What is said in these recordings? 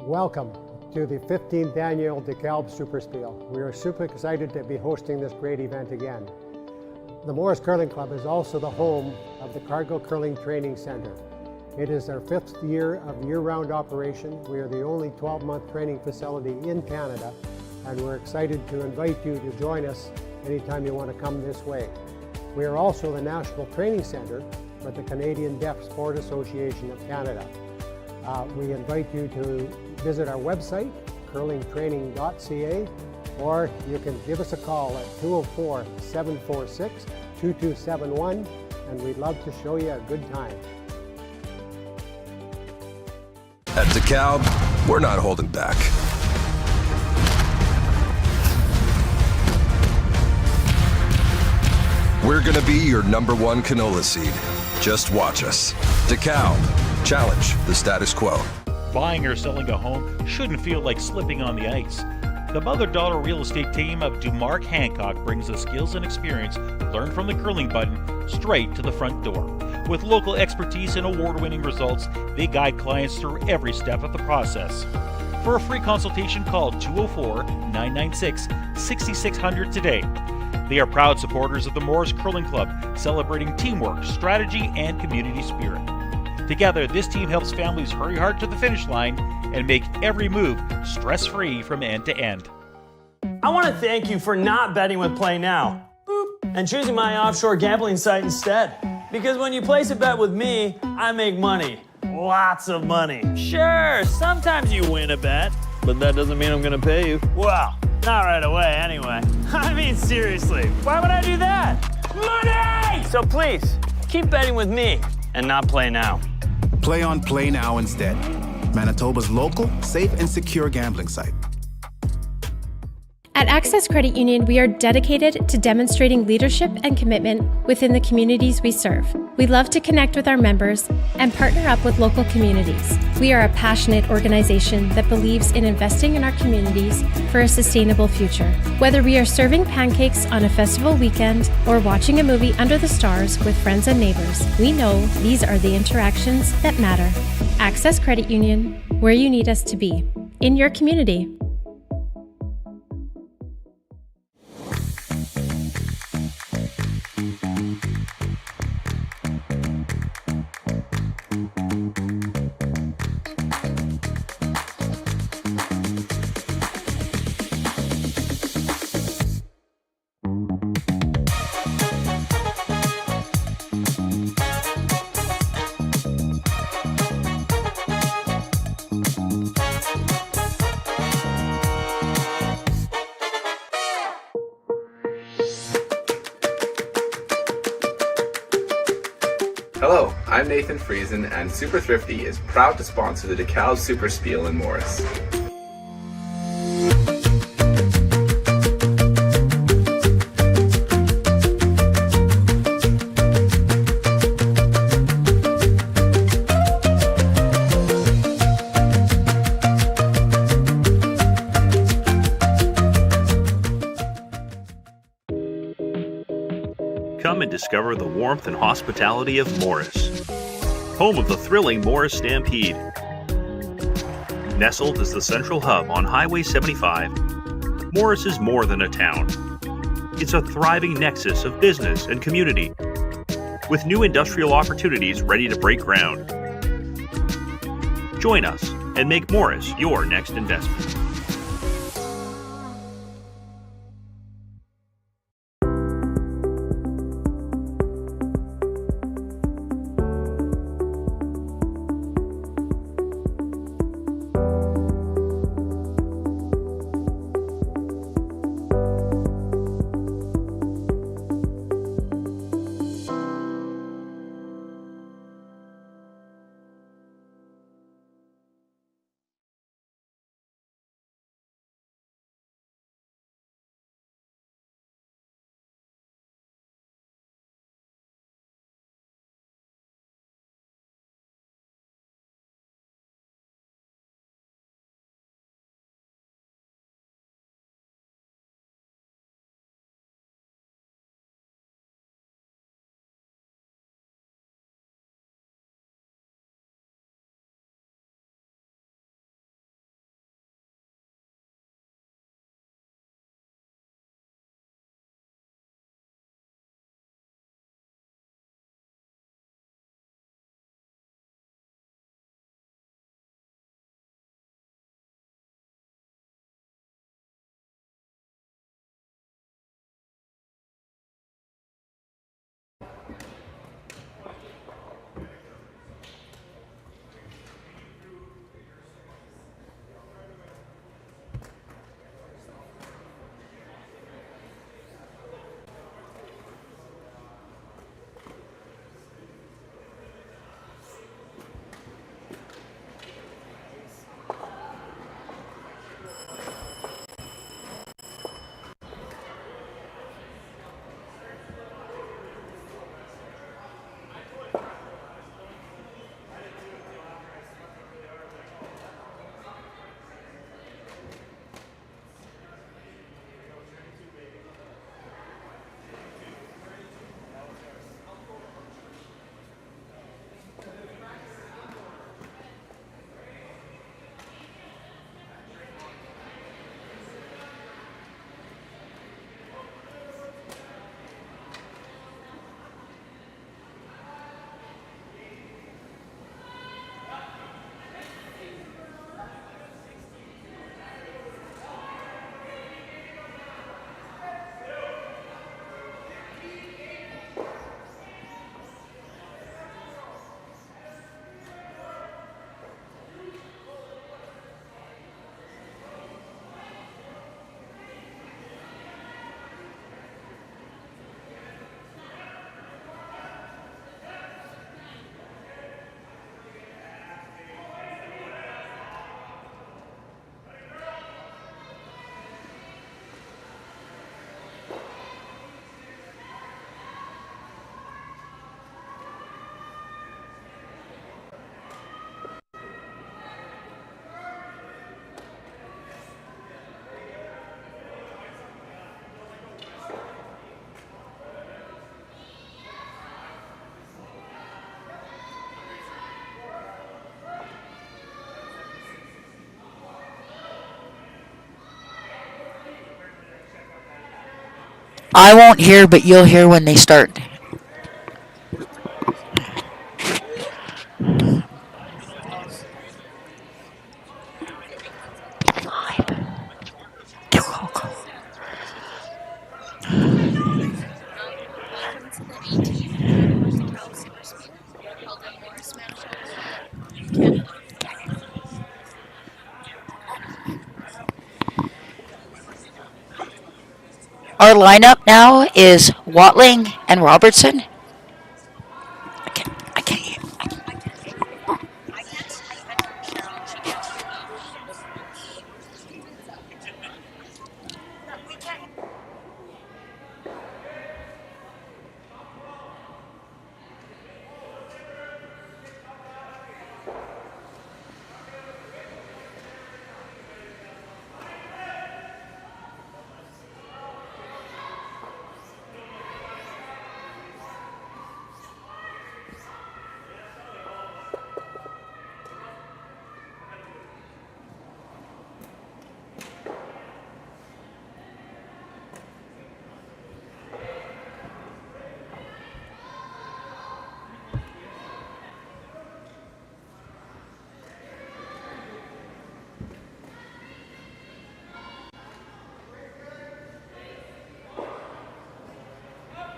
Welcome to the 15th annual Dekalb SuperSpiel. We are super excited to be hosting this great event again. The Morris Curling Club is also the home of the Cargill Curling Training Center. It is our 5th year of year-round operation. We are the only 12-month training facility in Canada, and we're excited to invite you to join us anytime you want to come this way. We are also the National Training Center for the Canadian Deaf Sport Association of Canada. We invite you to visit our website, curlingtraining.ca, or you can give us a call at 204-746-2271, and we'd love to show you a good time. At Dekalb, we're not holding back. We're gonna be your #1 canola seed. Just watch us. Dekalb, challenge the status quo. Buying or selling a home shouldn't feel like slipping on the ice. The mother-daughter real estate team of Dumark Hancock brings the skills and experience learned from the curling button straight to the front door. With local expertise and award-winning results, they guide clients through every step of the process. For a free consultation, call 204-996-6600 today. They are proud supporters of the Morris Curling Club, celebrating teamwork, strategy, and community spirit. Together, this team helps families hurry hard to the finish line and make every move stress-free from end to end. I want to thank you for not betting with Play Now and choosing my offshore gambling site instead. Because when you place a bet with me, I make money. Lots of money. Sure, sometimes you win a bet, but that doesn't mean I'm going to pay you. Well, not right away anyway. I mean, seriously, why would I do that? Money! So please, keep betting with me and not Play Now. Play on Play Now instead. Manitoba's local, safe, and secure gambling site. At Access Credit Union, we are dedicated to demonstrating leadership and commitment within the communities we serve. We love to connect with our members and partner up with local communities. We are a passionate organization that believes in investing in our communities for a sustainable future. Whether we are serving pancakes on a festival weekend or watching a movie under the stars with friends and neighbors, we know these are the interactions that matter. Access Credit Union, where you need us to be, in your community. Hello, I'm Nathan Friesen, and Super Thrifty is proud to sponsor the Dekalb SuperSpiel in Morris. Come and discover the warmth and hospitality of Morris, home of the thrilling Morris Stampede. Nestled as the central hub on Highway 75, Morris is more than a town. It's a thriving nexus of business and community, with new industrial opportunities ready to break ground. Join us and make Morris your next investment. I won't hear, but you'll hear when they start. Welcome to the 18th annual Dekalb SuperSpiel, held in Morris, Manitoba, Canada. Our lineup now is Watling and Robertson. I can't hear.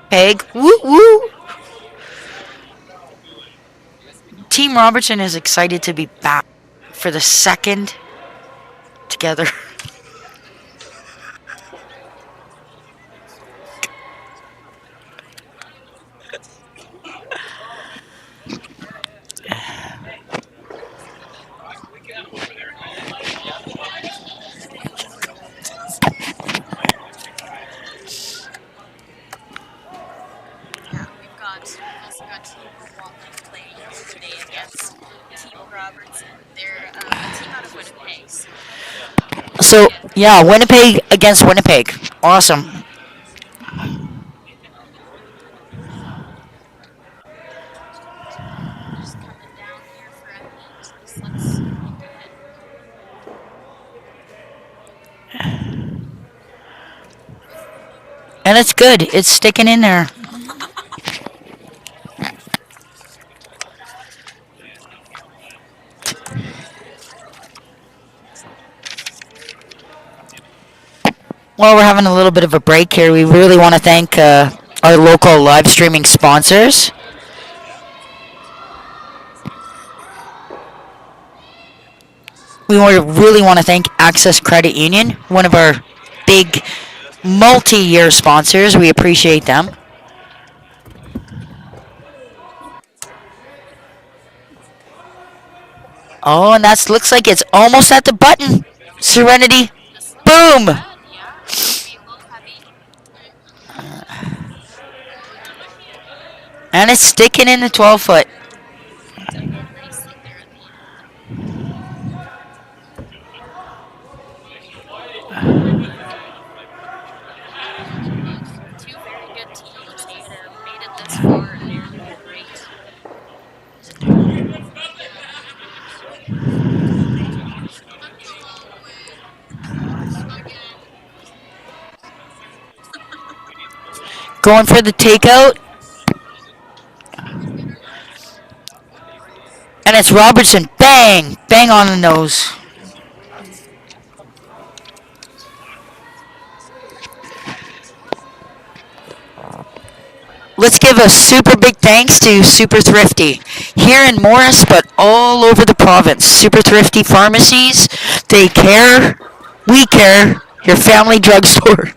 Peg. Woo woo. Team Robertson is excited to be back for the second together. We've also got Team Watling playing today against Team Robertson. They're a team out of Winnipeg. So, yeah, Winnipeg against Winnipeg. Awesome. Just coming down here for a heat. This looks pretty good. And it's good. It's sticking in there. Well, we're having a little bit of a break here. We really want to thank our local live streaming sponsors. We really want to thank Access Credit Union, one of our big multi-year sponsors. We appreciate them. Oh, and that looks like it's almost at the button. Serenity. Boom! And it's sticking in the 12-foot. Two very good teams that have made it this far, and they're doing great. Going for the takeout. And it's Robertson. Bang! Bang on the nose. Let's give a super big thanks to Super Thrifty here in Morris, but all over the province. Super Thrifty pharmacies, they care, we care, your family drugstore.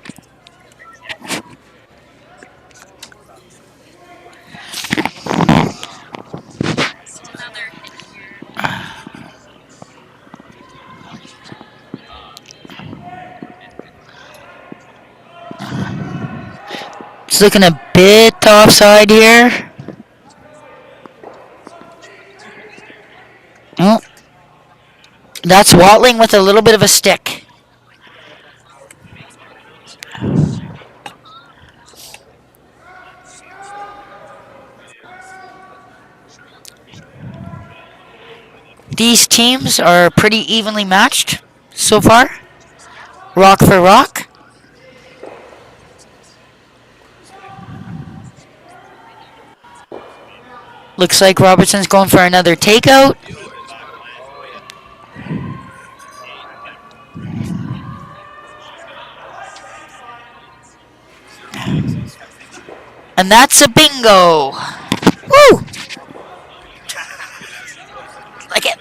It's looking a bit offside here. Oh, that's Watling with a little bit of a stick. These teams are pretty evenly matched so far. Rock for rock. Looks like Robertson's going for another takeout. And that's a bingo. Woo! Like it.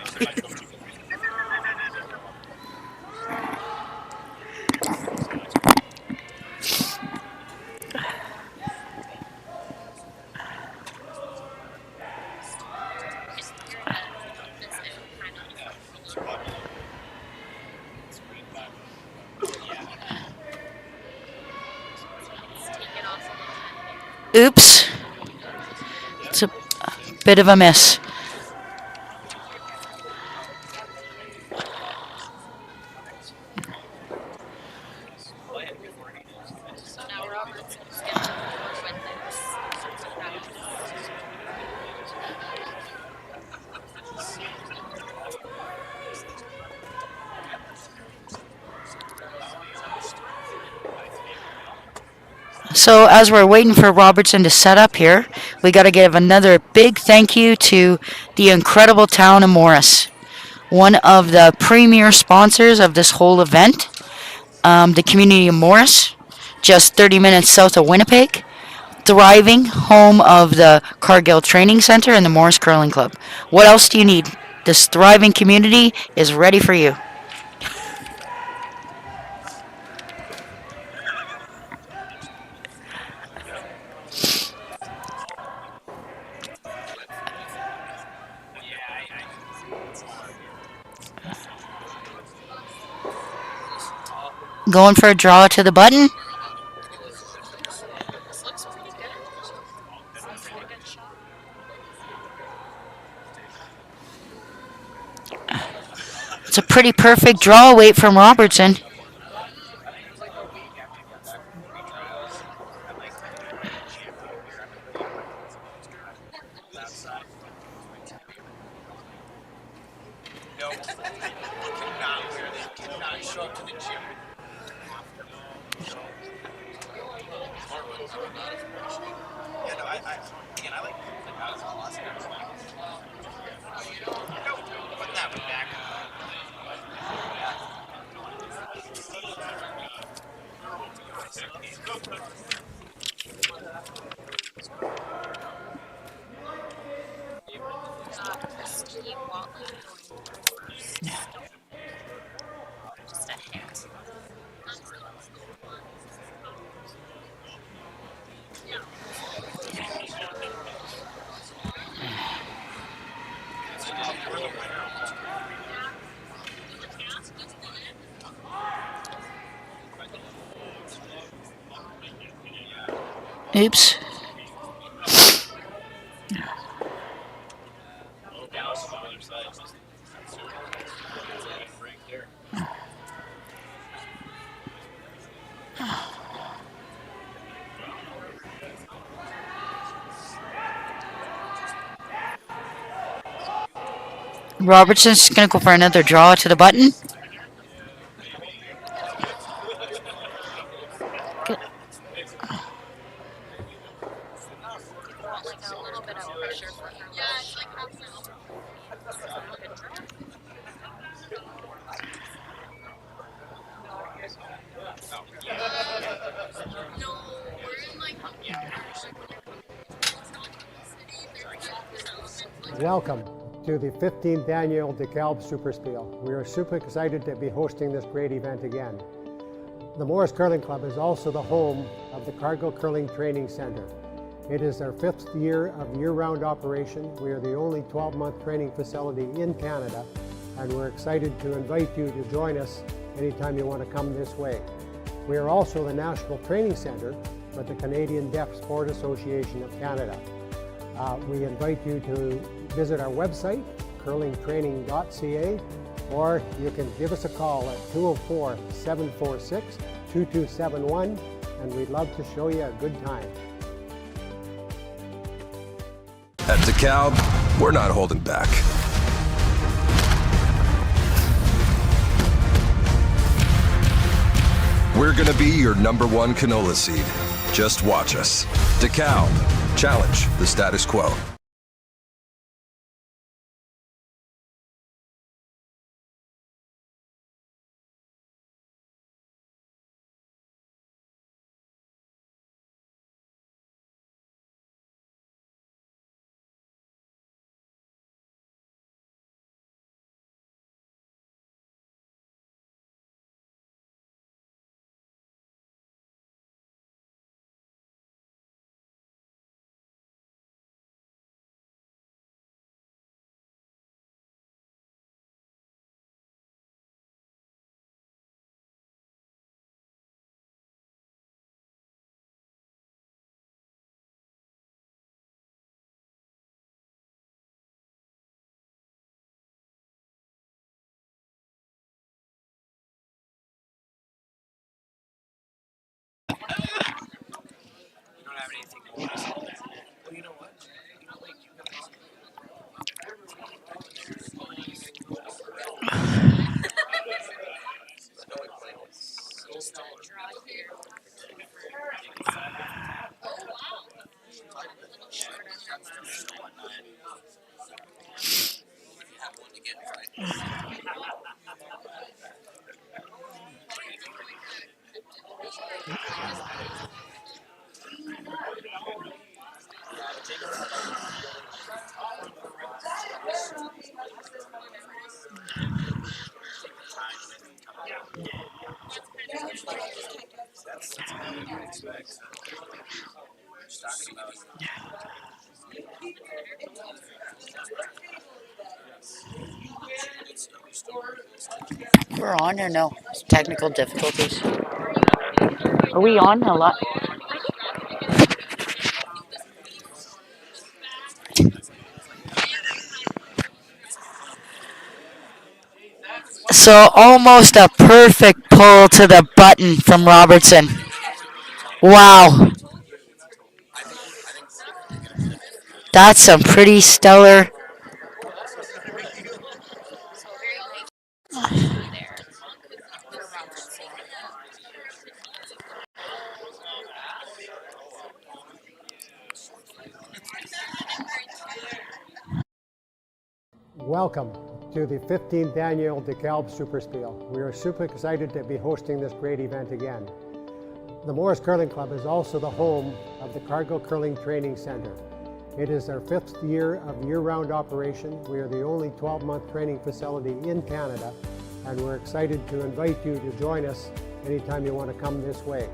Oops. It's a bit of a miss. So now Robertson's getting more with this. So as we're waiting for Robertson to set up here, we got to give another big thank you to the incredible town of Morris, one of the premier sponsors of this whole event. The community of Morris, just 30 minutes south of Winnipeg, thriving home of the Cargill Training Center and the Morris Curling Club. What else do you need? This thriving community is ready for you. Going for a draw to the button. This looks pretty good. Seems like a good shot. It's a pretty perfect draw away from Robertson. Watling first. Just a hint. Oops. Robertson's going to go for another draw to the button. Like a little bit of pressure for her. Yeah, it's like half an hour. No, we're in like Welcome to the 15th annual Dekalb SuperSpiel. We are super excited to be hosting this great event again. The Morris Curling Club is also the home of the Cargill Curling Training Center. It is our 5th year of year-round operation. We are the only 12-month training facility in Canada, and we're excited to invite you to join us anytime you want to come this way. We are also the National Training Center for the Canadian Deaf Sport Association of Canada. We invite you to visit our website, curlingtraining.ca, or you can give us a call at 204-746-2271, and we'd love to show you a good time. At Dekalb, we're not holding back. We're gonna be your #1 canola seed. Just watch us. Dekalb, challenge the status quo. We're on or no? Technical difficulties. Are we on a lot? So almost a perfect pull to the button from Robertson. Wow. That's some pretty stellar. Welcome to the 15th annual Dekalb SuperSpiel. We are super excited to be hosting this great event again. The Morris Curling Club is also the home of the Cargill Curling Training Center. It is our 5th year of year-round operation. We are the only 12-month training facility in Canada, and we're excited to invite you to join us anytime you want to come this way.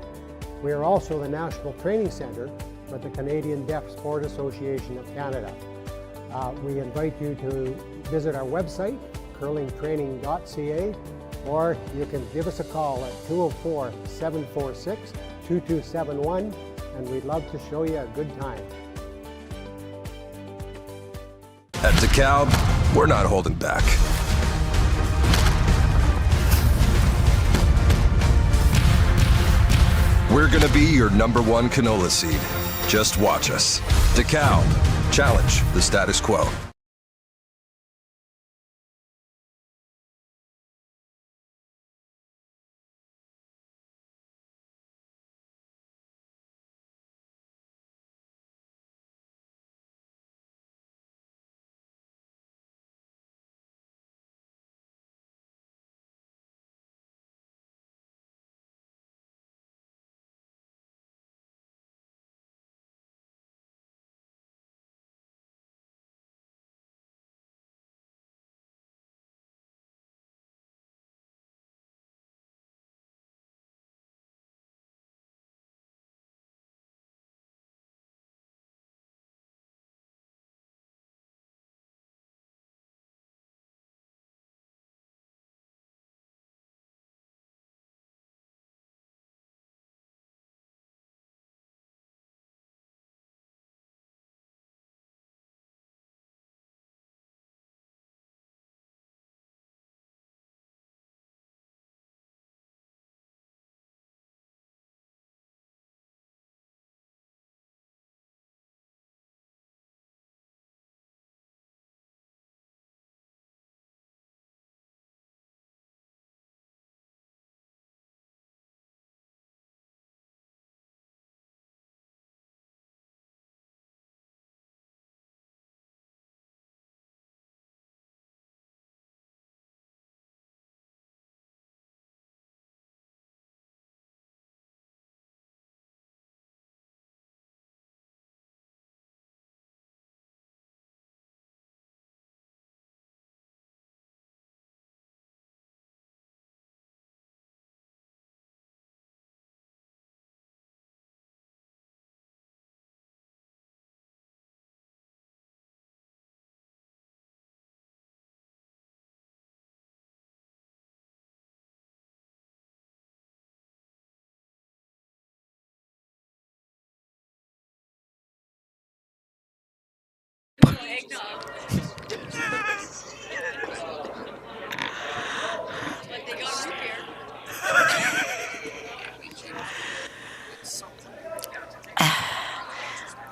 We are also the National Training Center for the Canadian Deaf Sport Association of Canada. We invite you to visit our website, curlingtraining.ca, or you can give us a call at 204-746-2271, and we'd love to show you a good time. At Dekalb, we're not holding back. We're gonna be your #1 canola seed. Just watch us. Dekalb, challenge the status quo.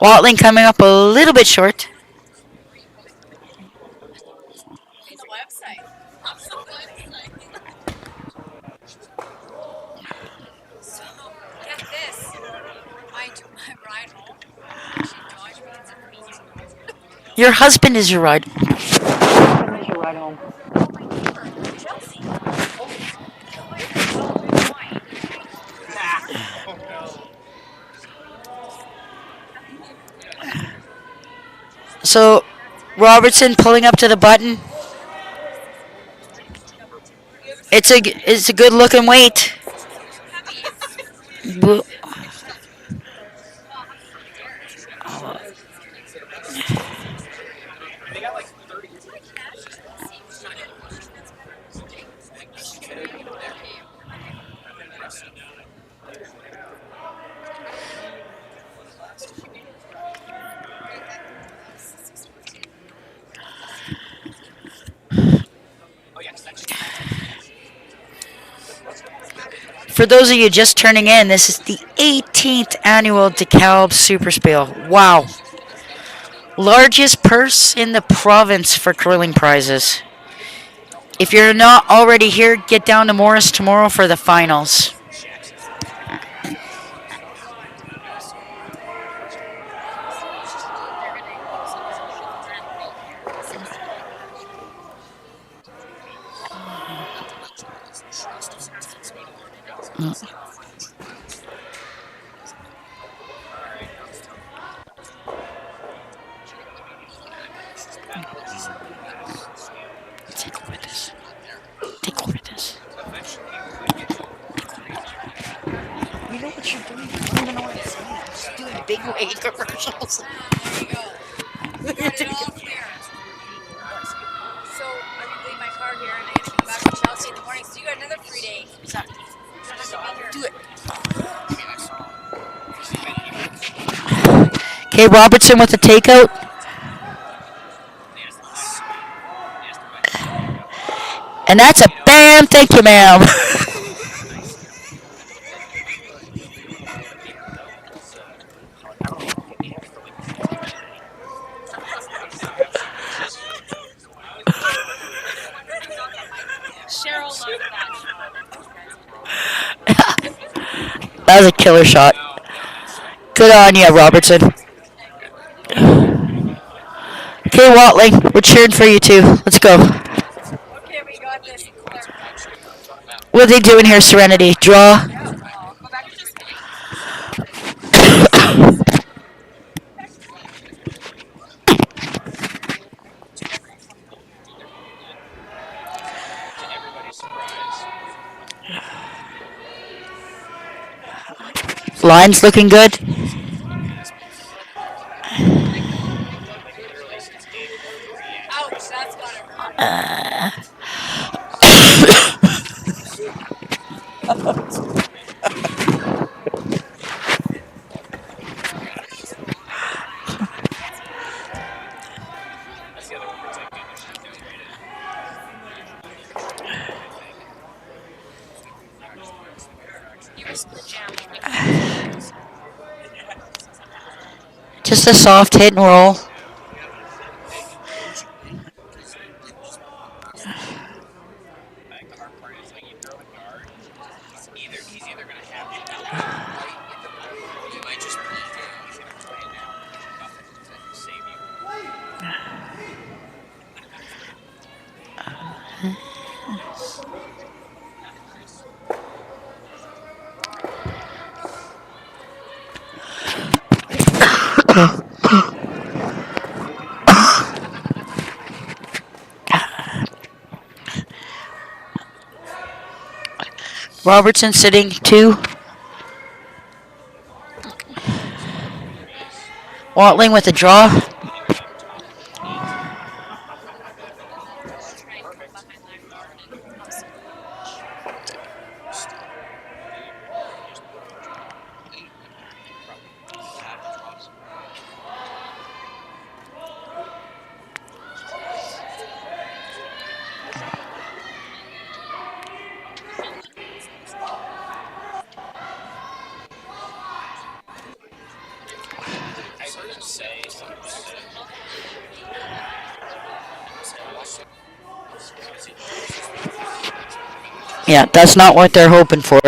Watling coming up a little bit short. The website. So, get this. My ride home, she Josh means a convenience. Your husband is your ride. My husband is your ride home. So, Robertson pulling up to the button. It's a good looking weight. For those of you just turning in, this is the 18th annual Dekalb SuperSpiel. Wow. Largest purse in the province for curling prizes. If you're not already here, get down to Morris tomorrow for the finals. Take over this. Take over this. You know what you're doing? You don't even know what it's doing. Just doing big weight commercials. There you go. Got it all clear. So I'm gonna leave my car here and I gotta go back to Chelsea in the morning. So you got another free day. Exactly. Do it. Okay, Robertson with the takeout. And that's a bam, thank you, ma'am. Cheryl loves that. That was a killer shot. Good on you, Robertson. Okay, Watling, we're cheering for you too. Let's go. Okay, we got this. What are they doing here, Serenity? Draw. Go back to just Line's looking good. ouch, that's gotta hurt. You risked the jam. Just a soft hit and roll. Robertson sitting 2. Watling with a draw. Yeah, that's not what they're hoping for.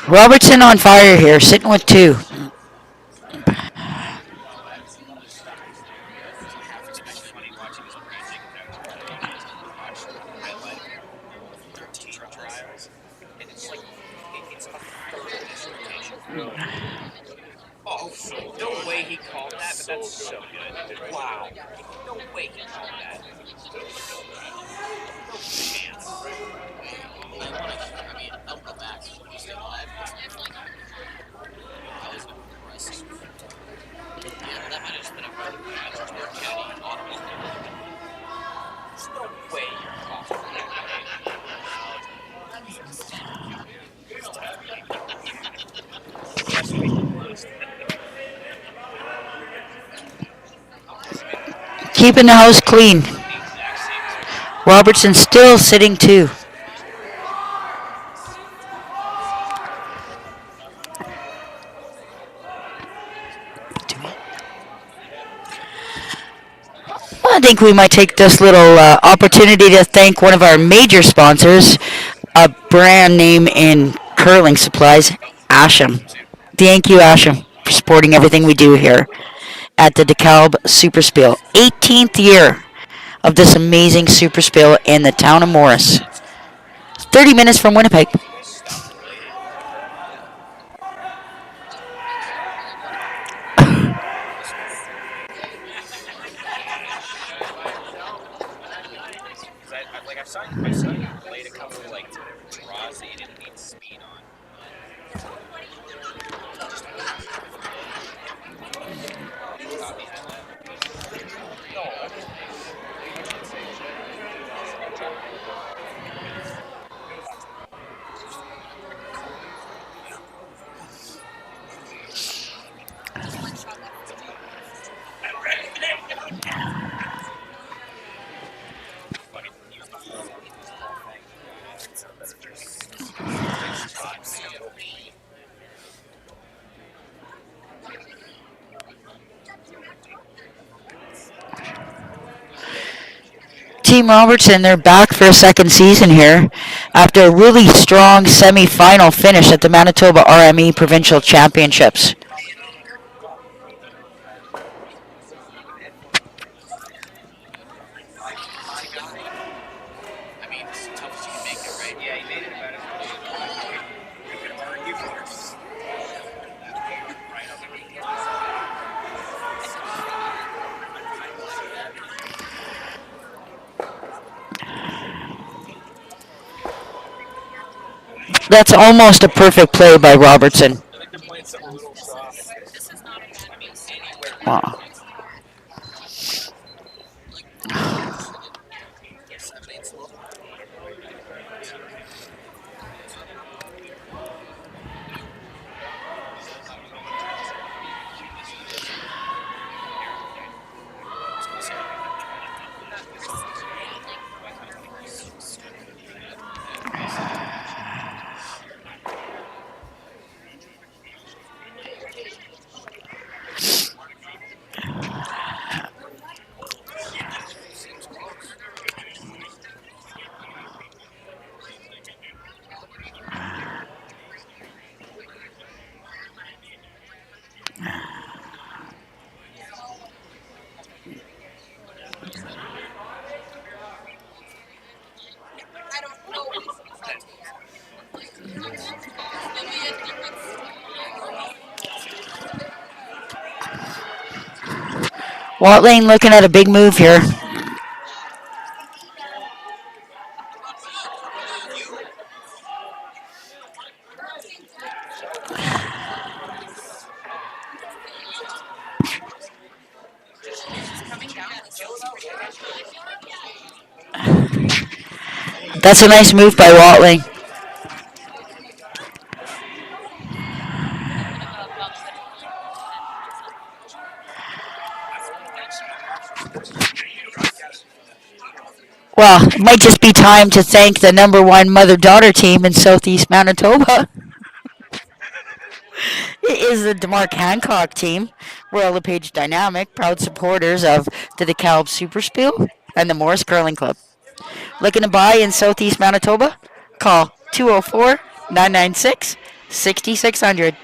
Robertson on fire here, sitting with 2. Oh, no way he called that, but that's so good. Wow. No way he called that. No chance. I'll go back. You stay alive. Yeah, that might have just been a brother. County, Ottawa. There's no way you're calling that. Keeping the house clean. Robertson still sitting 2. I think we might take this little opportunity to thank one of our major sponsors, a brand name in curling supplies, Asham. Thank you, Asham, for supporting everything we do here at the Dekalb SuperSpiel. 18th year of this amazing SuperSpiel in the town of Morris. 30 minutes from Winnipeg. I saw you played a couple like draws that you didn't need speed on. Team Robertson, they're back for a second season here after a really strong semi-final finish at the Manitoba RME Provincial Championships. That's almost a perfect play by Robertson. Wow. Watling looking at a big move here. That's a nice move by Watling. Well, it might just be time to thank the #1 mother-daughter team in Southeast Manitoba. It is the Mark Hancock team. Royal LePage Dynamic, proud supporters of the Dekalb SuperSpiel and the Morris Curling Club. Looking to buy in Southeast Manitoba? Call 204-996-6600.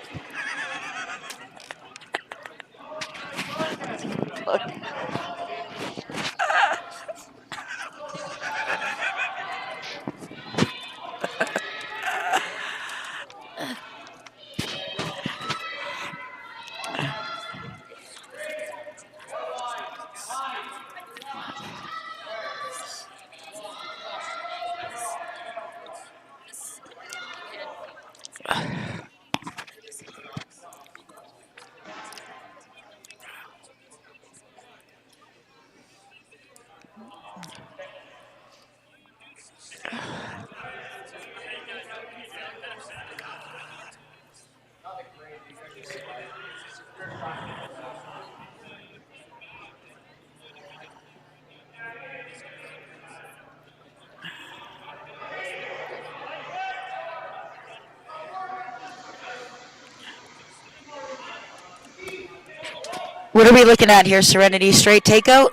What are we looking at here? Serenity straight takeout?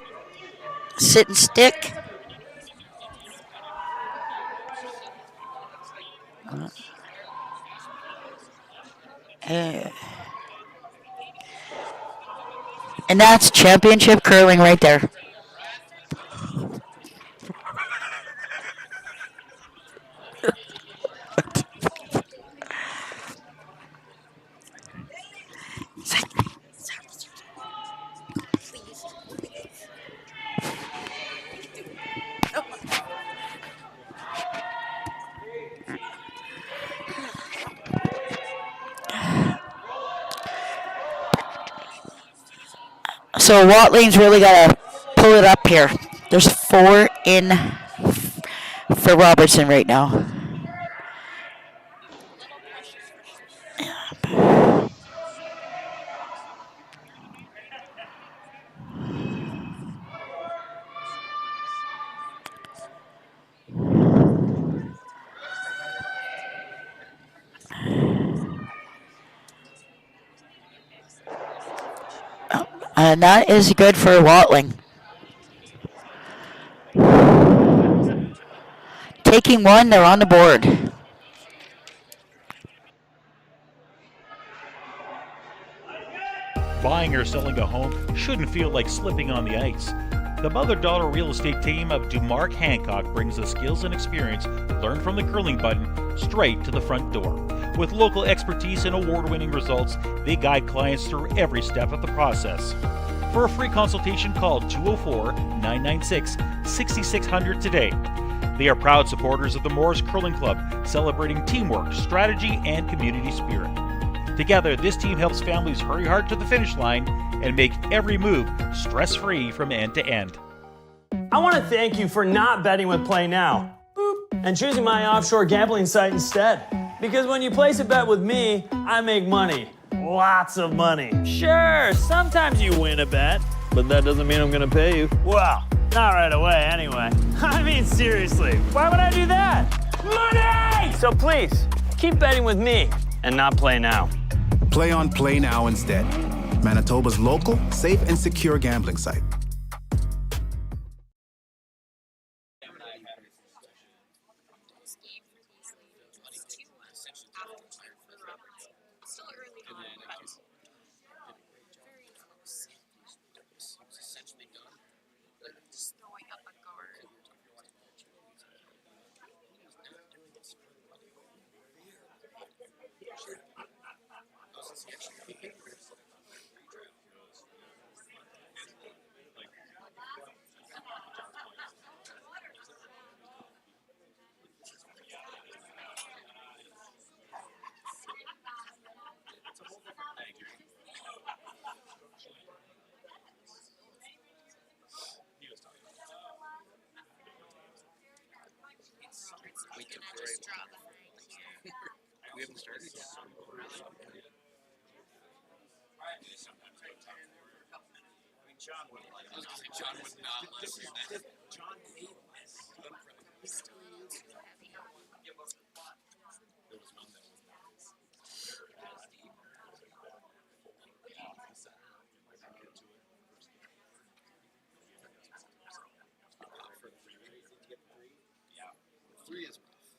Sit and stick? Uh, and that's championship curling right there. So Watling's really got to pull it up here. There's 4 in for Robertson right now. And that is good for Watling. Taking 1, they're on the board. Buying or selling a home shouldn't feel like slipping on the ice. The mother-daughter real estate team of DuMark Hancock brings the skills and experience learned from the curling button straight to the front door. With local expertise and award-winning results, they guide clients through every step of the process. For a free consultation, call 204-996-6600 today. They are proud supporters of the Morris Curling Club, celebrating teamwork, strategy, and community spirit. Together, this team helps families hurry hard to the finish line and make every move stress-free from end to end. I want to thank you for not betting with Play Now and choosing my offshore gambling site instead. Because when you place a bet with me, I make money. Lots of money. Sure, sometimes you win a bet, but that doesn't mean I'm going to pay you. Well, not right away anyway. I mean, seriously, why would I do that? Money! So please, keep betting with me and not Play Now. Play on Play Now instead. Manitoba's local, safe, and secure gambling site. We haven't started yet. John would not listen to that. John hates this. There was one that was three is rough.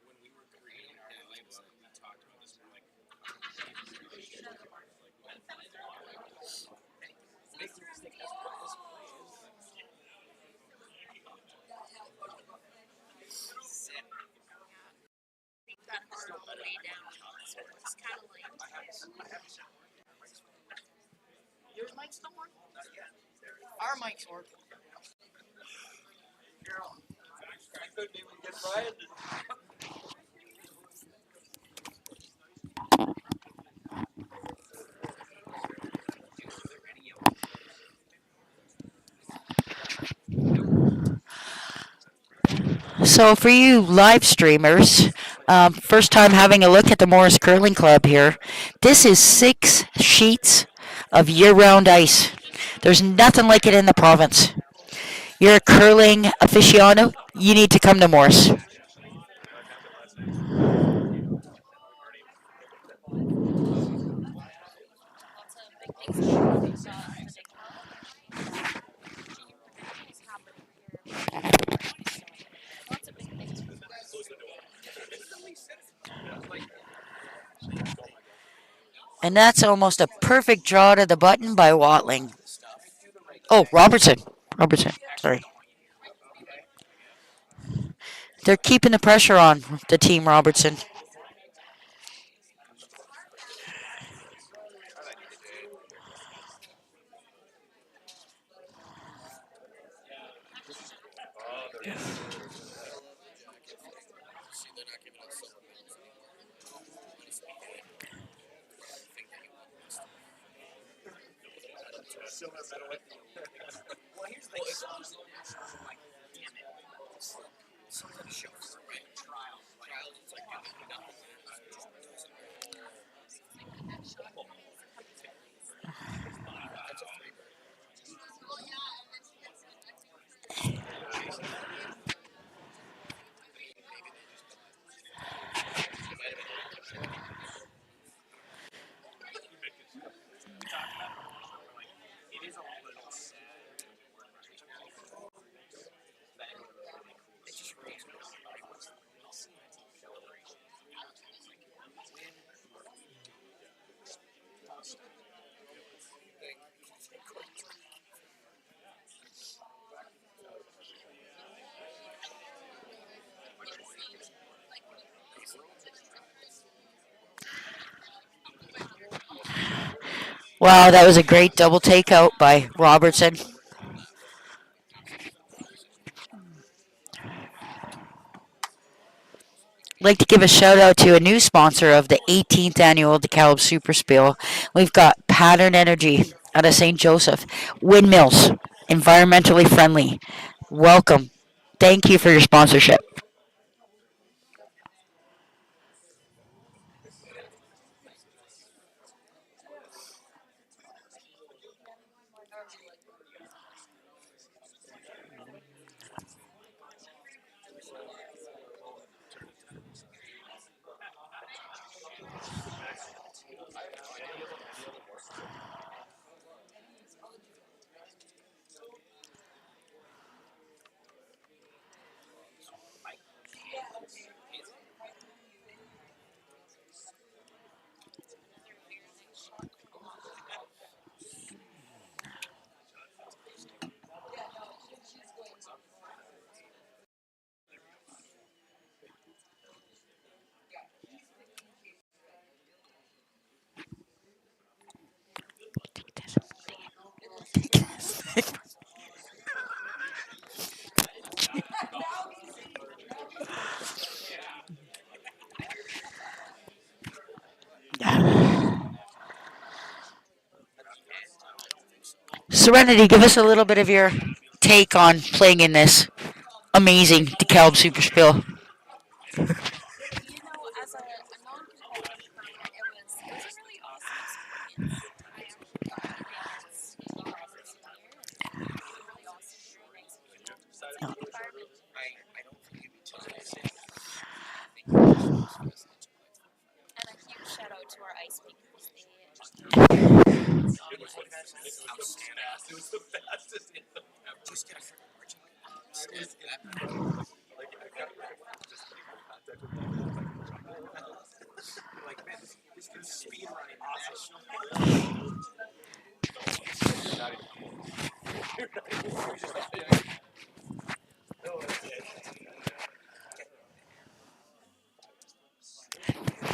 When we were creating our lives, we talked about this. We're like, Your mics don't work? Our mics work. I couldn't even get Brian to. So for you live streamers, first time having a look at the Morris Curling Club here, this is 6 sheets of year-round ice. There's nothing like it in the province. You're a curling aficionado, you need to come to Morris. And that's almost a perfect draw to the button by Watling. Oh, Robertson. Robertson. Sorry. They're keeping the pressure on the team, Robertson. Wow, that was a great double takeout by Robertson. I'd like to give a shout out to a new sponsor of the 18th annual Dekalb SuperSpiel. We've got Pattern Energy out of St. Joseph. Windmills, environmentally friendly. Welcome. Thank you for your sponsorship. Serenity, give us a little bit of your take on playing in this amazing DeKalb Superspiel.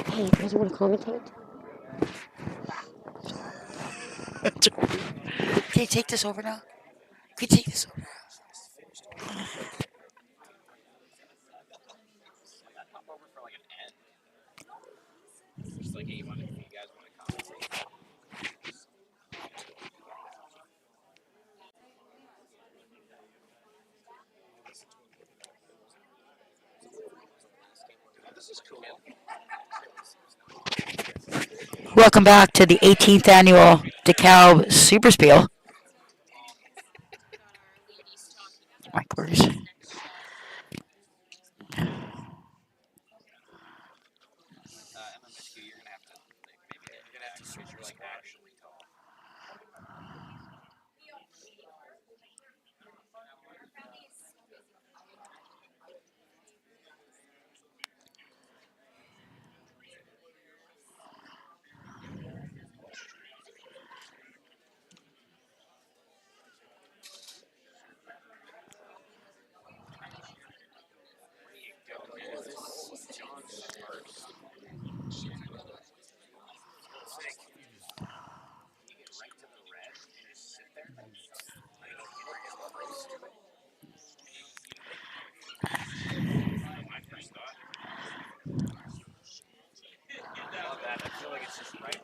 Hey, you guys want to commentate? Can you take this over now? Can you take this over? Welcome back to the 18th annual DeKalb Superspiel. My quarters. love that. I feel like it's just right.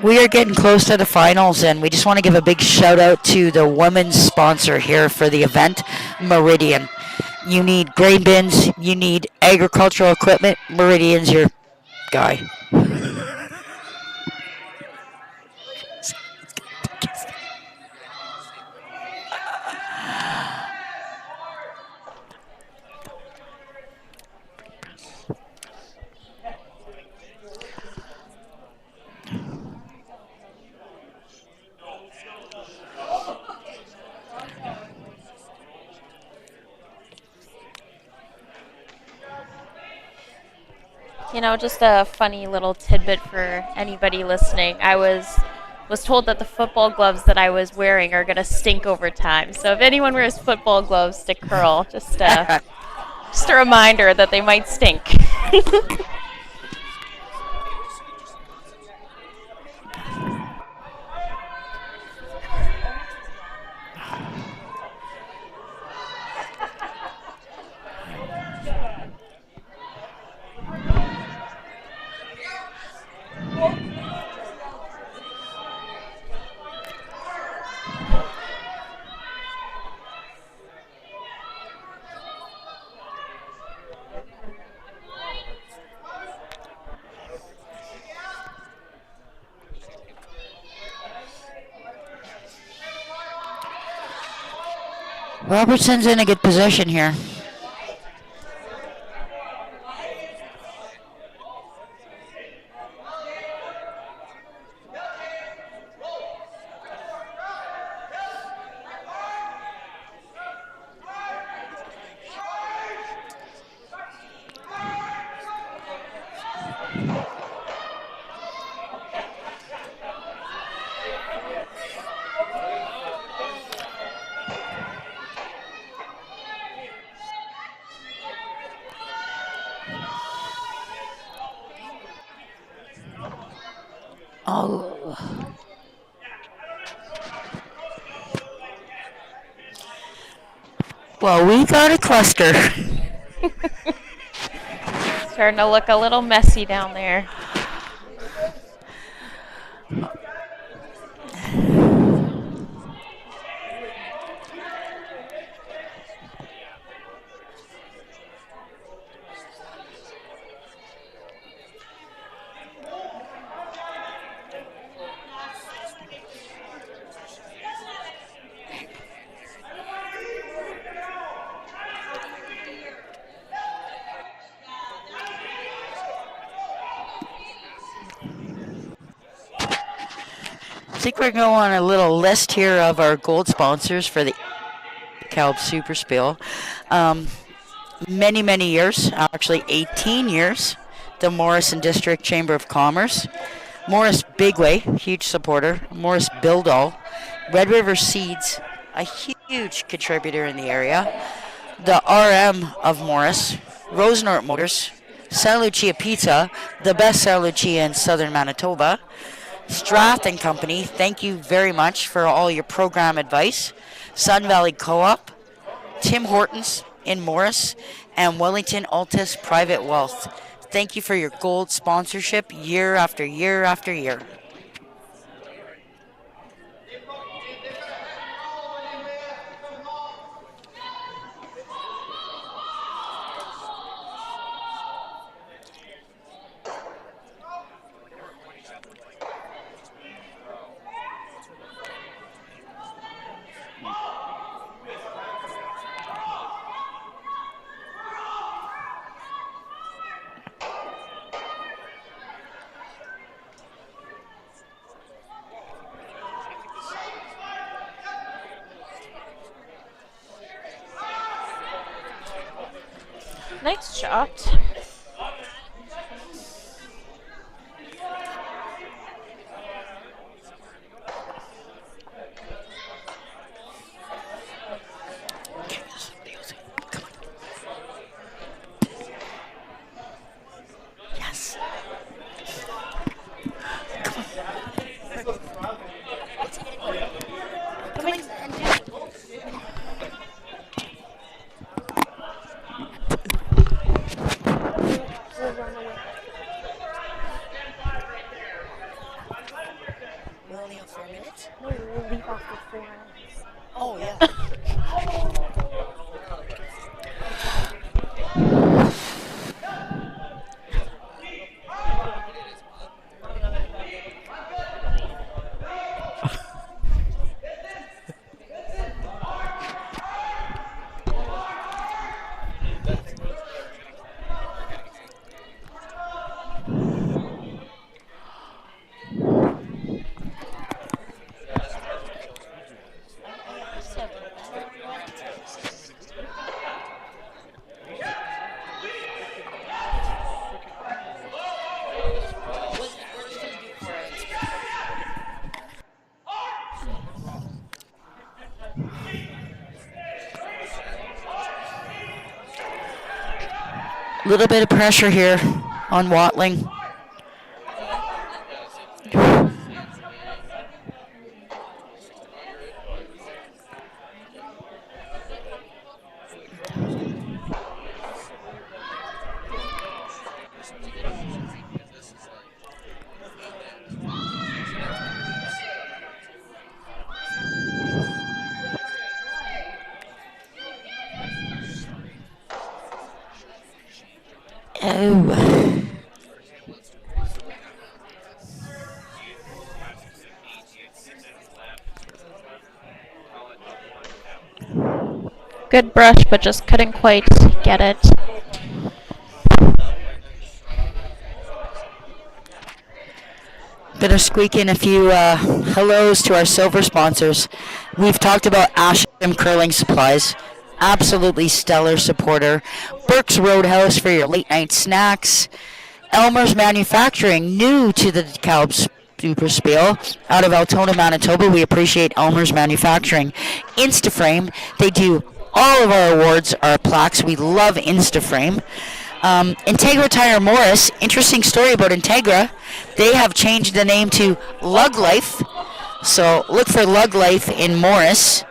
We are getting close to the finals, and we just want to give a big shout out to the women's sponsor here for the event, Meridian. You need grain bins, you need agricultural equipment, Meridian's your guy. You know, just a funny little tidbit for anybody listening. I was told that the football gloves that I was wearing are going to stink over time. So if anyone wears football gloves to curl, just a reminder that they might stink. Robertson's in a good position here. Oh. Well, we got a cluster. Starting to look a little messy down there. I think we're going on a little list here of our gold sponsors for the Dekalb SuperSpiel. Many years, actually 18 years, the Morrison District Chamber of Commerce. Morris Bigway, huge supporter. Morris Bildall. Red River Seeds, a huge contributor in the area. The RM of Morris. Rosenort Motors. San Lucia Pizza, the best San Lucia in southern Manitoba. Strath and Company, thank you very much for all your program advice. Sun Valley Co-op, Tim Hortons in Morris, and Wellington Altus Private Wealth. Thank you for your gold sponsorship year after year after year. Nice shot. Little bit of pressure here on Watling. Oh. Good brush, but just couldn't quite get it. Gonna squeak in a few hellos to our silver sponsors. We've talked about Asham Curling Supplies, absolutely stellar supporter. Burke's Roadhouse for your late night snacks. Elmer's Manufacturing, new to the Dekalb SuperSpiel, out of Altona, Manitoba. We appreciate Elmer's Manufacturing. Instaframe, they do all of our awards, our plaques. We love Instaframe. Integra Tire Morris, interesting story about Integra. They have changed the name to Lug Life, so look for Lug Life in Morris.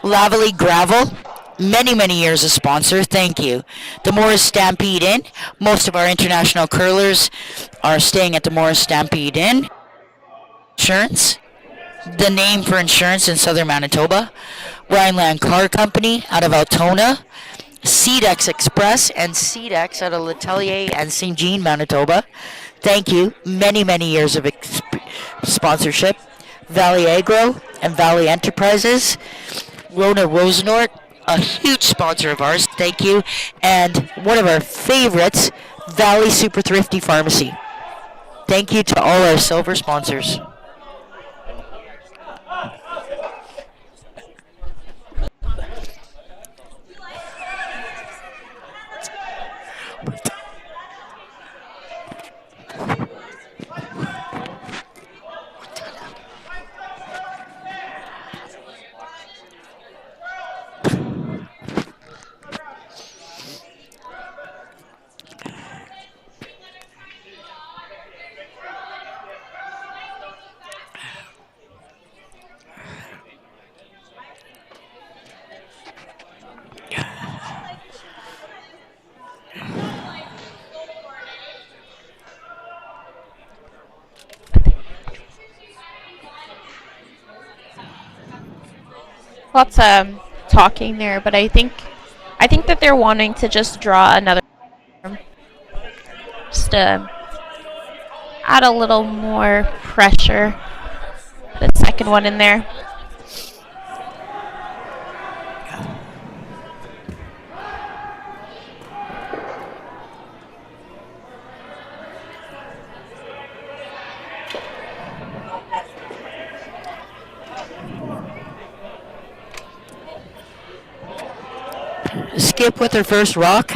Lavely Gravel, many years a sponsor, thank you. The Morris Stampede Inn, most of our international curlers are staying at the Morris Stampede Inn. Insurance, the name for insurance in southern Manitoba. Rhineland Car Company out of Altona. Cedex Express and Cedex out of L'Atelier and St. Jean, Manitoba. Thank you. Many years of sponsorship. Valley Agro and Valley Enterprises. Rona Rosenort, a huge sponsor of ours. Thank you. And one of our favorites, Valley Super Thrifty Pharmacy. Thank you to all our silver sponsors. Lots of talking there, but I think that they're wanting to just draw another, just to add a little more pressure. The second one in there. Skip with her first rock.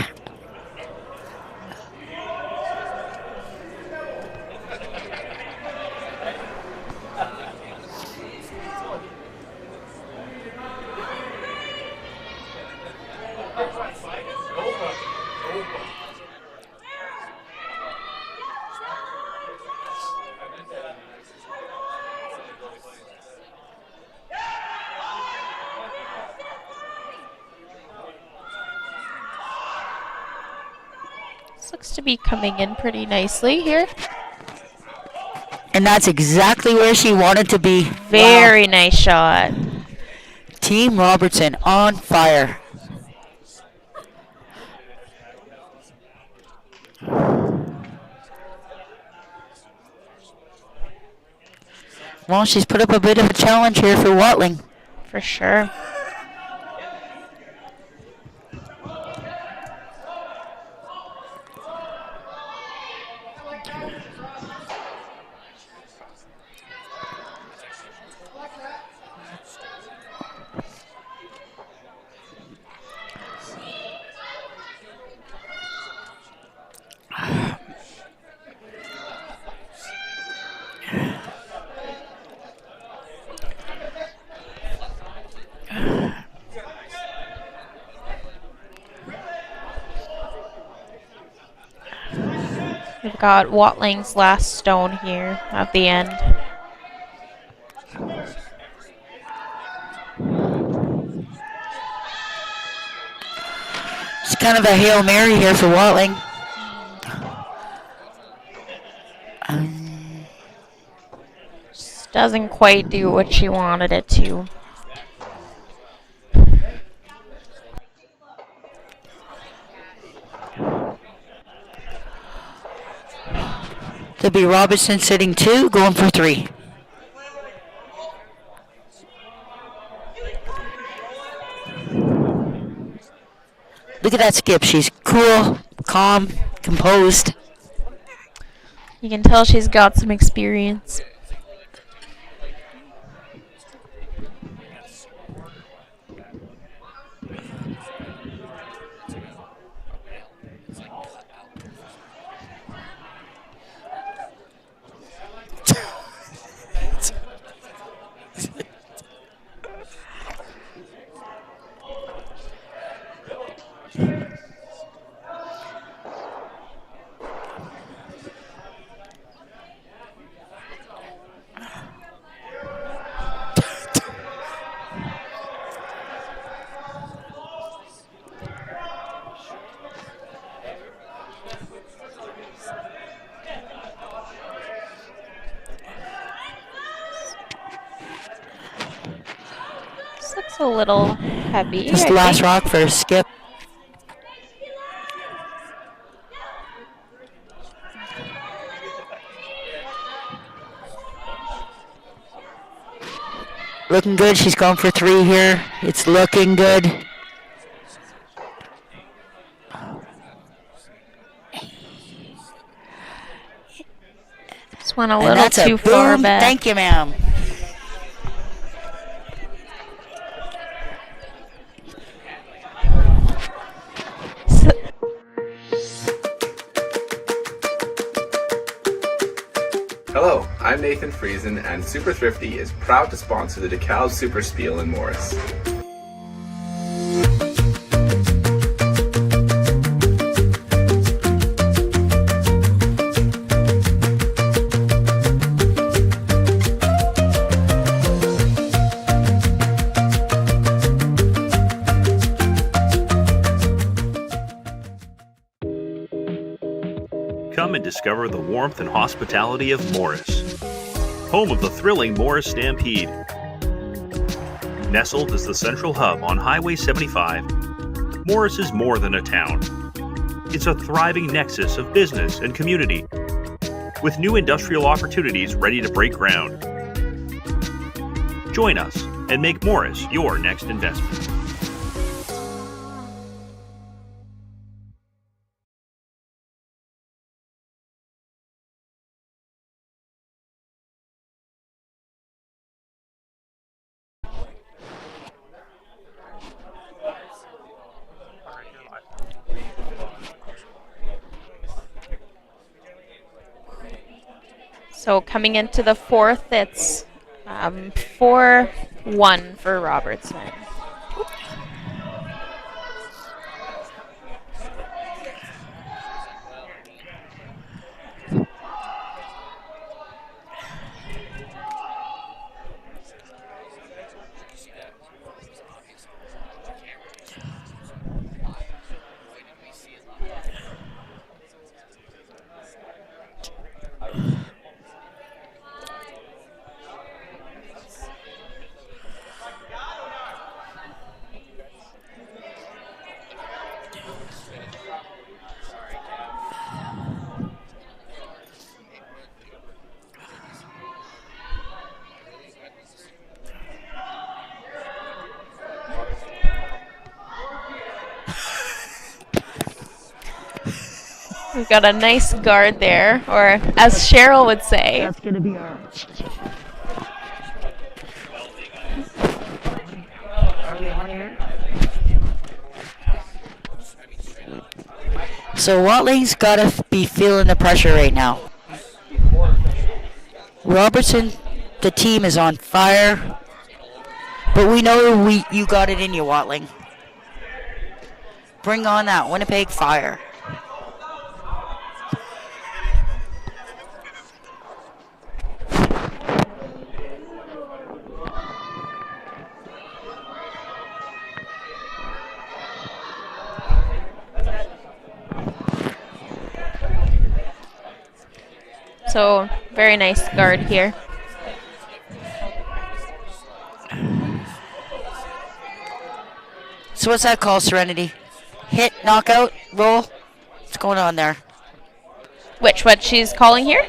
Looks to be coming in pretty nicely here. And that's exactly where she wanted to be. Very nice shot. Team Robertson on fire. Well, she's put up a bit of a challenge here for Watling. For sure. got Watling's last stone here at the end. It's kind of a Hail Mary here for Watling. Just doesn't quite do what she wanted it to. There'll be Robertson sitting 2, going for 3. Look at that skip. She's cool, calm, composed. You can tell she's got some experience. This looks a little heavy. Just the last rock for a skip. Looking good. She's going for 3 here. It's looking good. Just went a little too far back. Thank you, ma'am. Hello, I'm Nathan Friesen, and Super Thrifty is proud to sponsor the Dekalb SuperSpiel in Morris. Come and discover the warmth and hospitality of Morris, home of the thrilling Morris Stampede. Nestled as the central hub on Highway 75, Morris is more than a town. It's a thriving nexus of business and community, with new industrial opportunities ready to break ground. Join us and make Morris your next investment. So coming into the fourth, it's 4-1 for Robertson. We've got a nice guard there, or as Cheryl would say. That's going to be our... So Watling's got to be feeling the pressure right now. Robertson, the team is on fire. But we know you got it in you, Watling. Bring on that Winnipeg fire. So, very nice guard here. So what's that called, Serenity? Hit, knockout, roll? What's going on there? What she's calling here?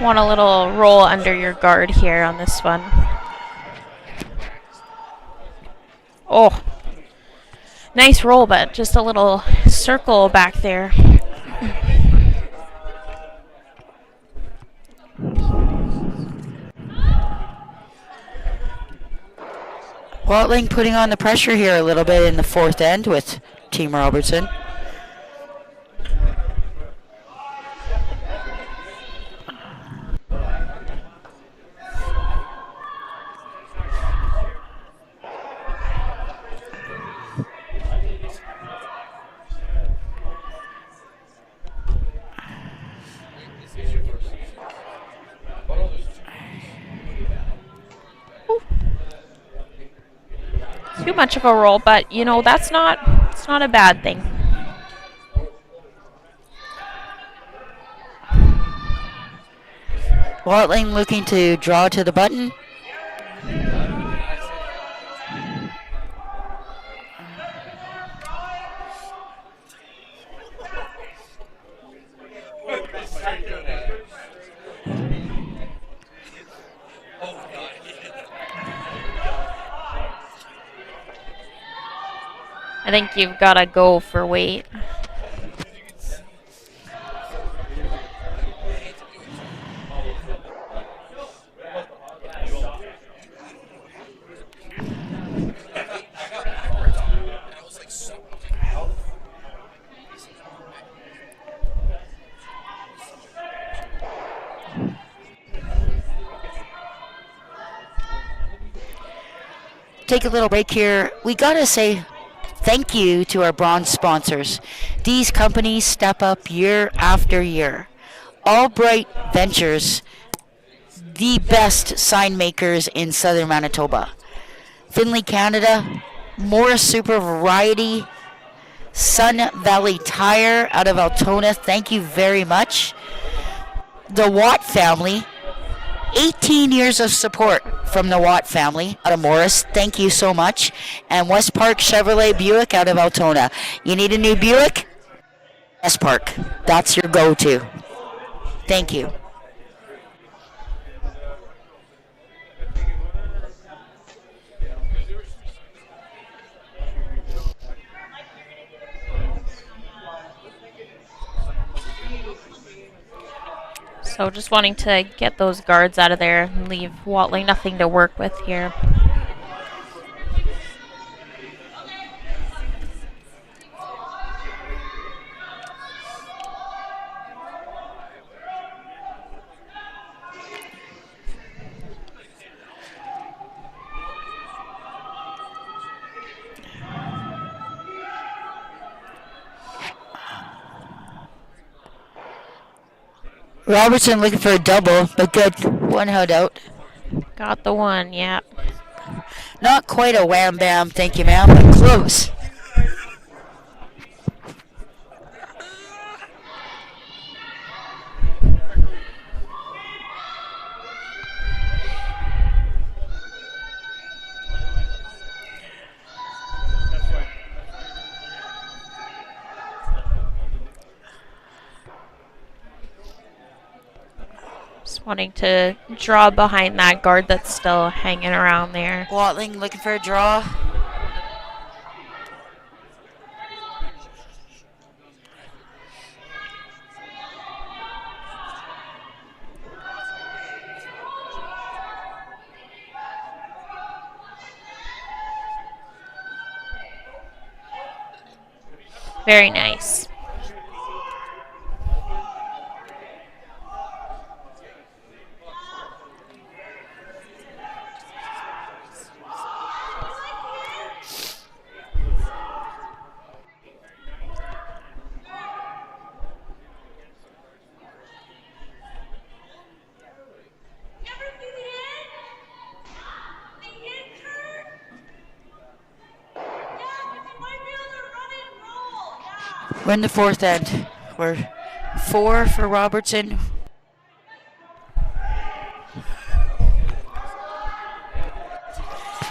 Want a little roll under your guard here on this one. Oh, nice roll, but just a little circle back there. Watling putting on the pressure here a little bit in the fourth end with Team Robertson. Too much of a roll, but you know it's not a bad thing. Watling looking to draw to the button. I think you've got to go for weight. Take a little break here. We gotta say thank you to our bronze sponsors. These companies step up year after year. Albright Ventures, the best sign makers in southern Manitoba. Finley Canada, Morris Super Variety, Sun Valley Tire out of Altona, thank you very much. The Watt family, 18 years of support from the Watt family out of Morris. Thank you so much. And West Park Chevrolet Buick out of Altona. You need a new Buick? West Park. That's your go-to. Thank you. So just wanting to get those guards out of there and leave Watling nothing to work with here. Robertson looking for a double, but good. One held out. Got the one, yeah. Not quite a wham bam, thank you ma'am, but close. Just wanting to draw behind that guard that's still hanging around there. Watling looking for a draw. Very nice. We're in the fourth end. We're 4 for Robertson.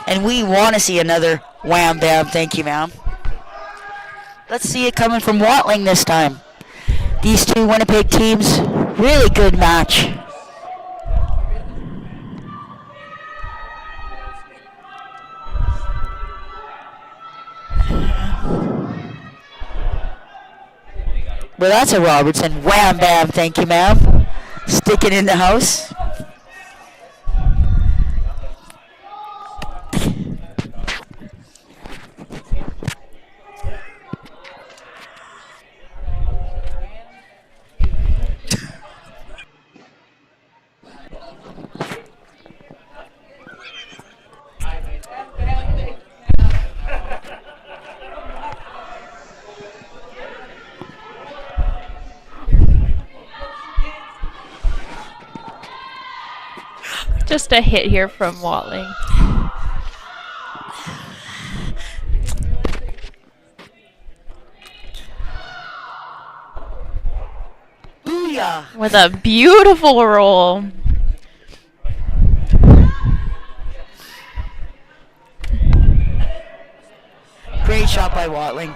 And we want to see another wham bam, thank you, ma'am. Let's see it coming from Watling this time. These two Winnipeg teams, really good match. Well, that's a Robertson. Wham bam, thank you, ma'am. Stick it in the house. Just a hit here from Watling. Booyah! With a beautiful roll. Great shot by Watling.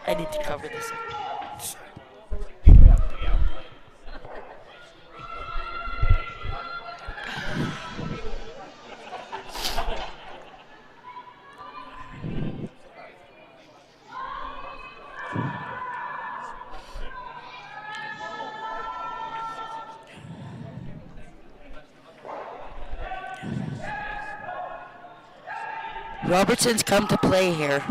I need to cover this. Robertson's come to play here.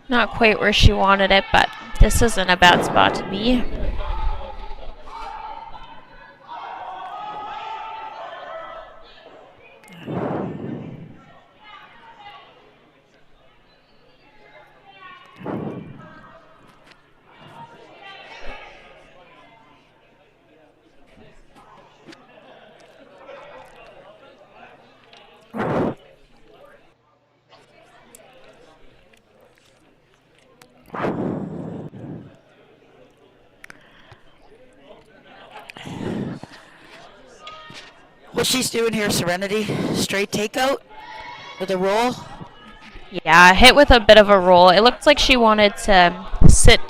Not quite where she wanted it, but this isn't a bad spot to be. What she's doing here, Serenity, straight takeout with a roll. Yeah, hit with a bit of a roll. It looked like she wanted to sit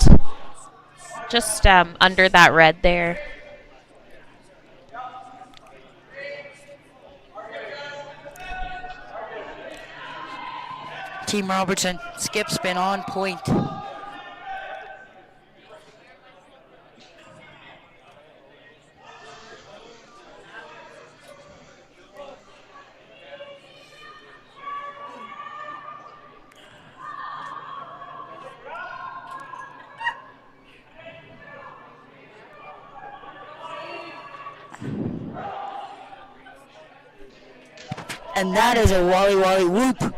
just under that red there. Team Robertson, skip spin on point. And that is a Wally Wally whoop.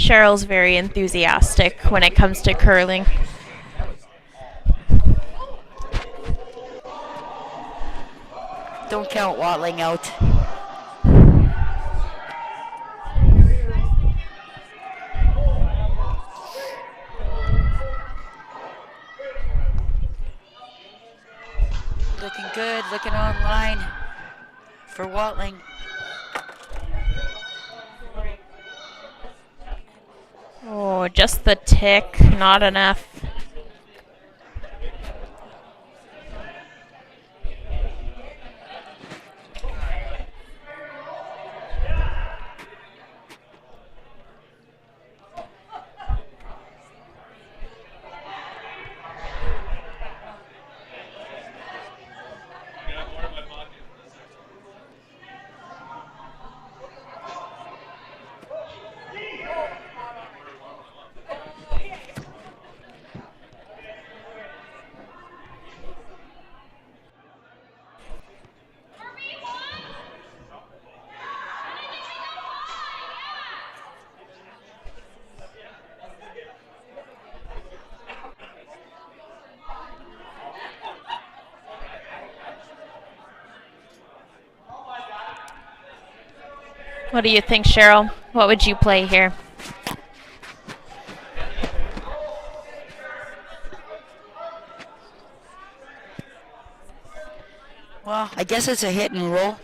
Cheryl's very enthusiastic when it comes to curling. Don't count Watling out. Looking good, looking online for Watling. Oh, just the tick, not enough. What do you think, Cheryl? What would you play here? Well, I guess it's a hit and roll.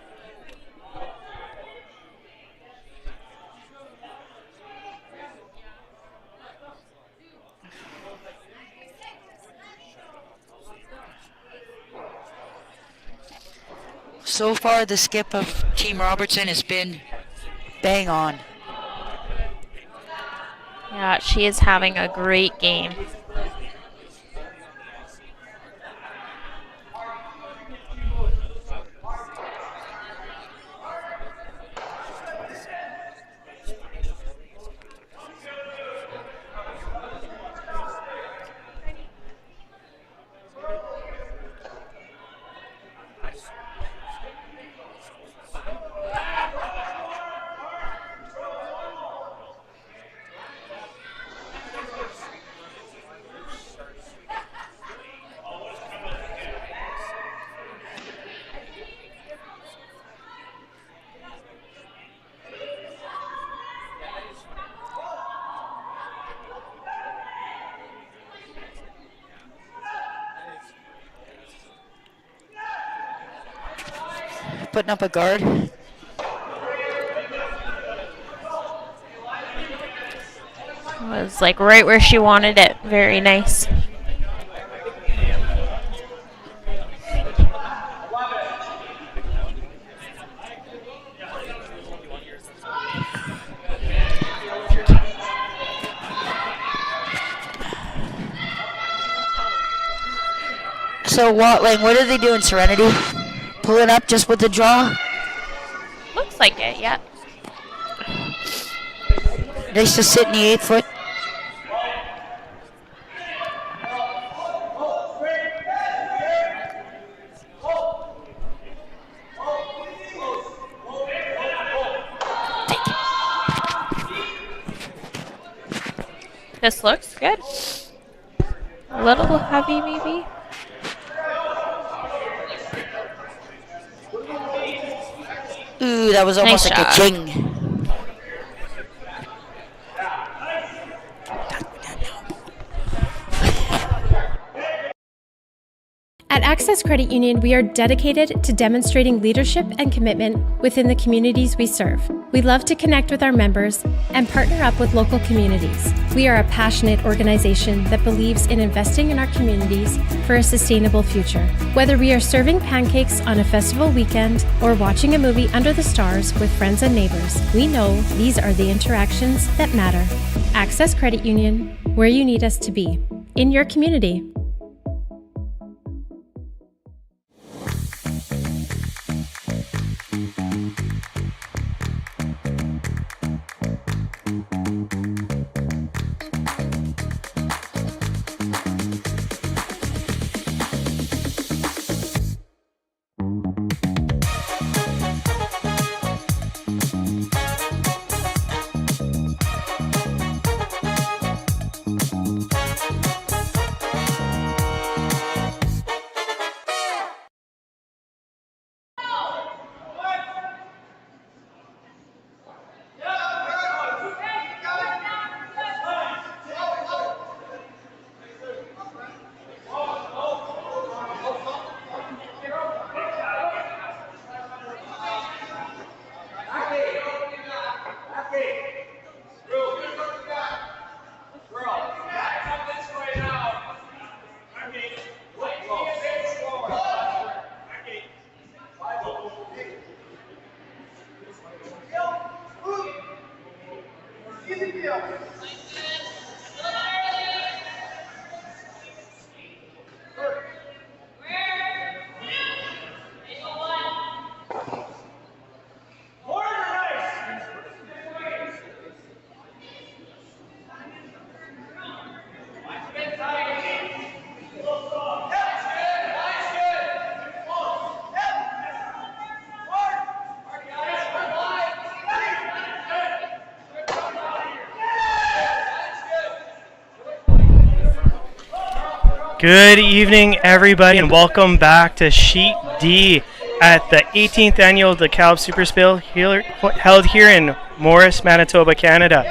So far, the skip of Team Robertson has been bang on. Yeah, she is having a great game. Putting up a guard. Was like right where she wanted it. Very nice. So Watling, what are they doing, Serenity? Pull it up just with the draw? Looks like it, yeah. Nice to sit in the 8 foot. This looks good. A little heavy, maybe. Ooh, that was almost Nice like shot. a jing. At Access Credit Union, we are dedicated to demonstrating leadership and commitment within the communities we serve. We love to connect with our members and partner up with local communities. We are a passionate organization that believes in investing in our communities for a sustainable future. Whether we are serving pancakes on a festival weekend or watching a movie under the stars with friends and neighbors, we know these are the interactions that matter. Access Credit Union, where you need us to be, in your community. Good evening, everybody, and welcome back to Sheet D at the 18th annual Dekalb SuperSpiel held here in Morris, Manitoba, Canada.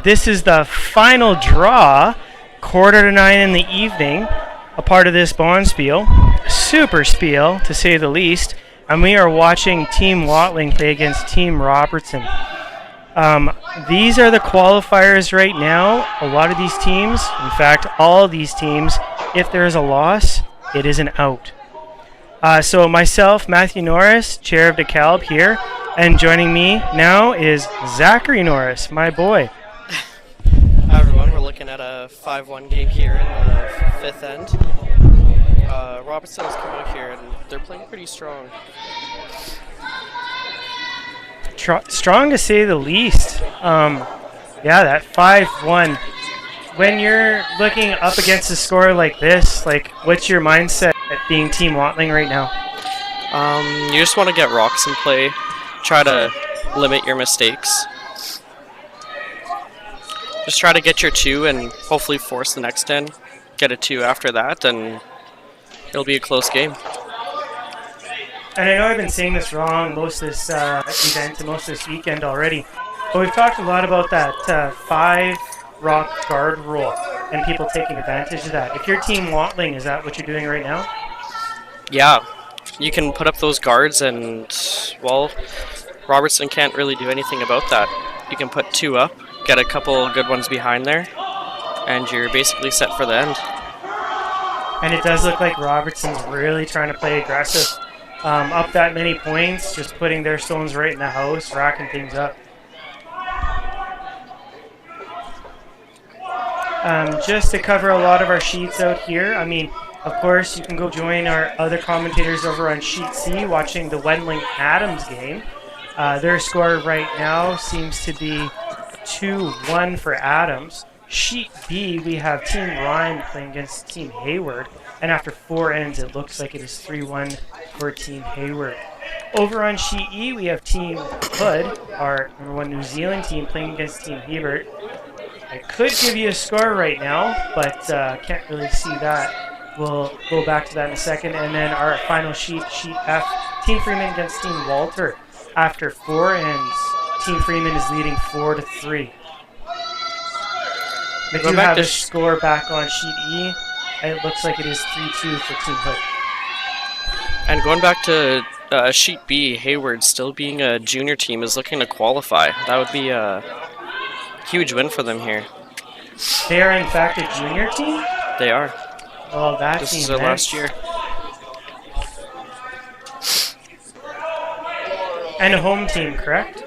This is the final draw, 8:45 in the evening, a part of this Bonspiel, SuperSpiel to say the least, and we are watching Team Watling play against Team Robertson. These are the qualifiers right now. A lot of these teams, in fact, all of these teams, if there is a loss, it is an out. So myself, Matthew Norris, chair of Dekalb here, and joining me now is Zachary Norris, my boy. Hi everyone, we're looking at a 5-1 game here in the 5th end. Robertson has come out here and they're playing pretty strong. Strong to say the least. Yeah, that 5-1. When you're looking up against a score like this, like, what's your mindset at being Team Watling right now? You just want to get rocks in play, try to limit your mistakes. Just try to get your 2 and hopefully force the next 10. Get a 2 after that, and it'll be a close game. And I know I've been saying this wrong most of this event and most of this weekend already, but we've talked a lot about that 5 rock guard rule and people taking advantage of that. If you're Team Watling, is that what you're doing right now? Yeah, you can put up those guards and, well, Robertson can't really do anything about that. You can put 2 up, get a couple good ones behind there, and you're basically set for the end. And it does look like Robertson's really trying to play aggressive. Up that many points, just putting their stones right in the house, racking things up. Just to cover a lot of our sheets out here, I mean, of course, you can go join our other commentators over on Sheet C watching the Watling Adams game. Their score right now seems to be 2-1 for Adams. Sheet B, we have Team Ryan playing against Team Hayward, and after 4 ends, it looks like it is 3-1 for Team Hayward. Over on Sheet E, we have Team Hood, our #1 New Zealand team, playing against Team Hebert. I could give you a score right now, but can't really see that. We'll go back to that in a second. And then our final sheet, Sheet F, Team Freeman against Team Walter. After 4 ends, Team Freeman is leading 4-3. But you have a score back on Sheet E, and it looks like it is 3-2 for Team Hood. And going back to Sheet B, Hayward still being a junior team is looking to qualify. That would be a huge win for them here. They are in fact a junior team? They are. Well, that this team is their last year. And a home team, correct?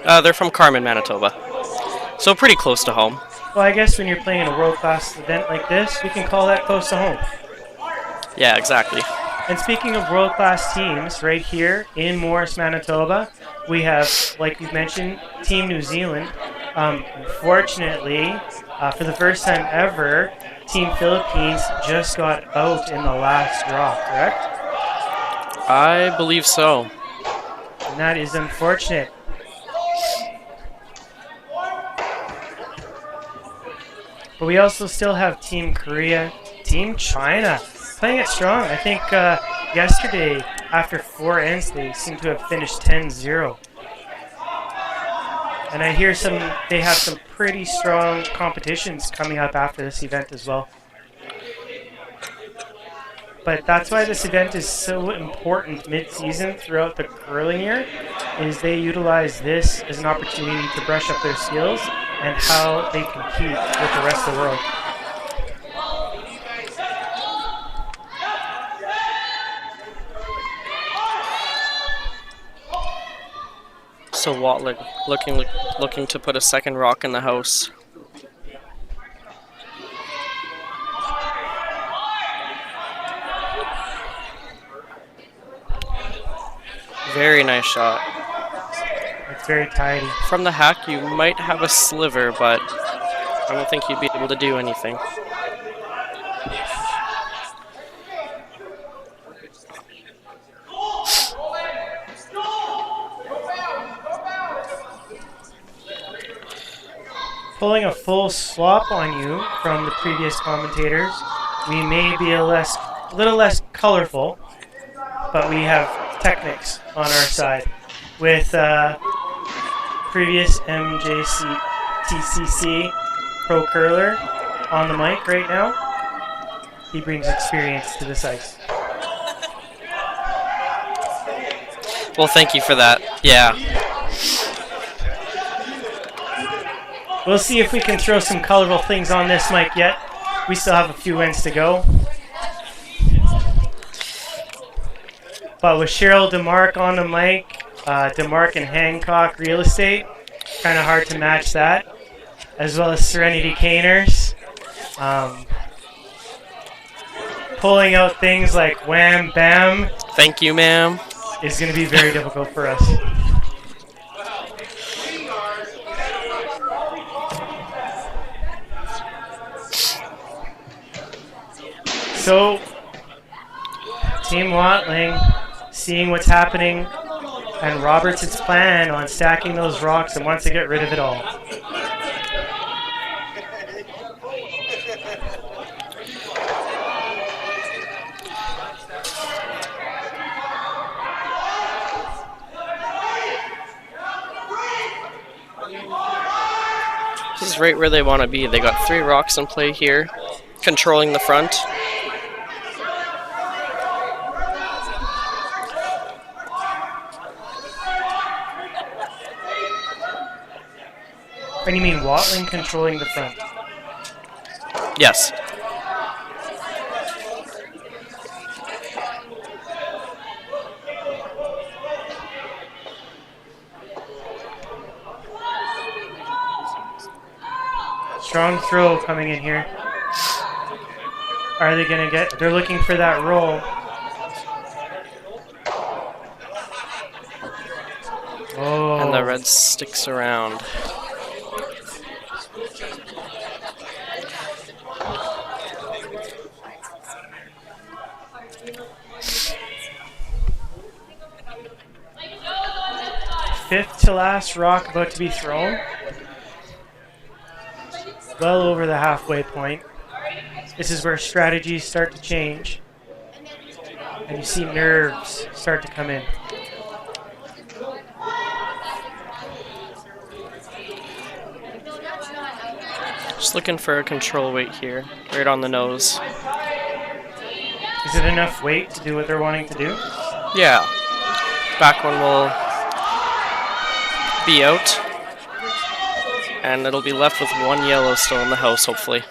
They're from Carman, Manitoba. So pretty close to home. Well, I guess when you're playing in a world-class event like this, we can call that close to home. Yeah, exactly. And speaking of world-class teams, right here in Morris, Manitoba, we have, like we've mentioned, Team New Zealand. Unfortunately, for the first time ever, Team Philippines just got out in the last draw, correct? I believe so. And that is unfortunate. But we also still have Team Korea, Team China, playing it strong. I think yesterday, after 4 ends, they seem to have finished 10-0. And I hear they have some pretty strong competitions coming up after this event as well. But that's why this event is so important mid-season throughout the curling year, is they utilize this as an opportunity to brush up their skills and how they compete with the rest of the world. So Watling looking to put a second rock in the house. Very nice shot. It's very tidy. From the hack, you might have a sliver, but I don't think you'd be able to do anything. Pulling a full swap on you from the previous commentators. we may be a little less colorful, but we have techniques on our side. With previous MJC TCC pro curler on the mic right now, he brings experience to this ice. Well, thank you for that. Yeah. We'll see if we can throw some colorful things on this mic yet. We still have a few ends to go. But with Cheryl DeMarc on the mic, DeMarc and Hancock Real Estate, kind of hard to match that. As well as Serenity Caners. Pulling out things like Wham Bam. Thank you, ma'am. Is going to be very difficult for us. So, Team Watling, seeing what's happening and Robertson's plan on stacking those rocks and wants to get rid of it all. This is right where they want to be. They got 3 rocks in play here, controlling the front. And you mean Watling controlling the front? Yes. Strong throw coming in here. Are they going to get... They're looking for that roll. Oh. And the red sticks around. Fifth to last rock about to be thrown. Well over the halfway point. This is where strategies start to change. And you see nerves start to come in. Just looking for a control weight here, right on the nose. Is it enough weight to do what they're wanting to do? Yeah. Back one will be out. And it'll be left with 1 yellow still in the house, hopefully.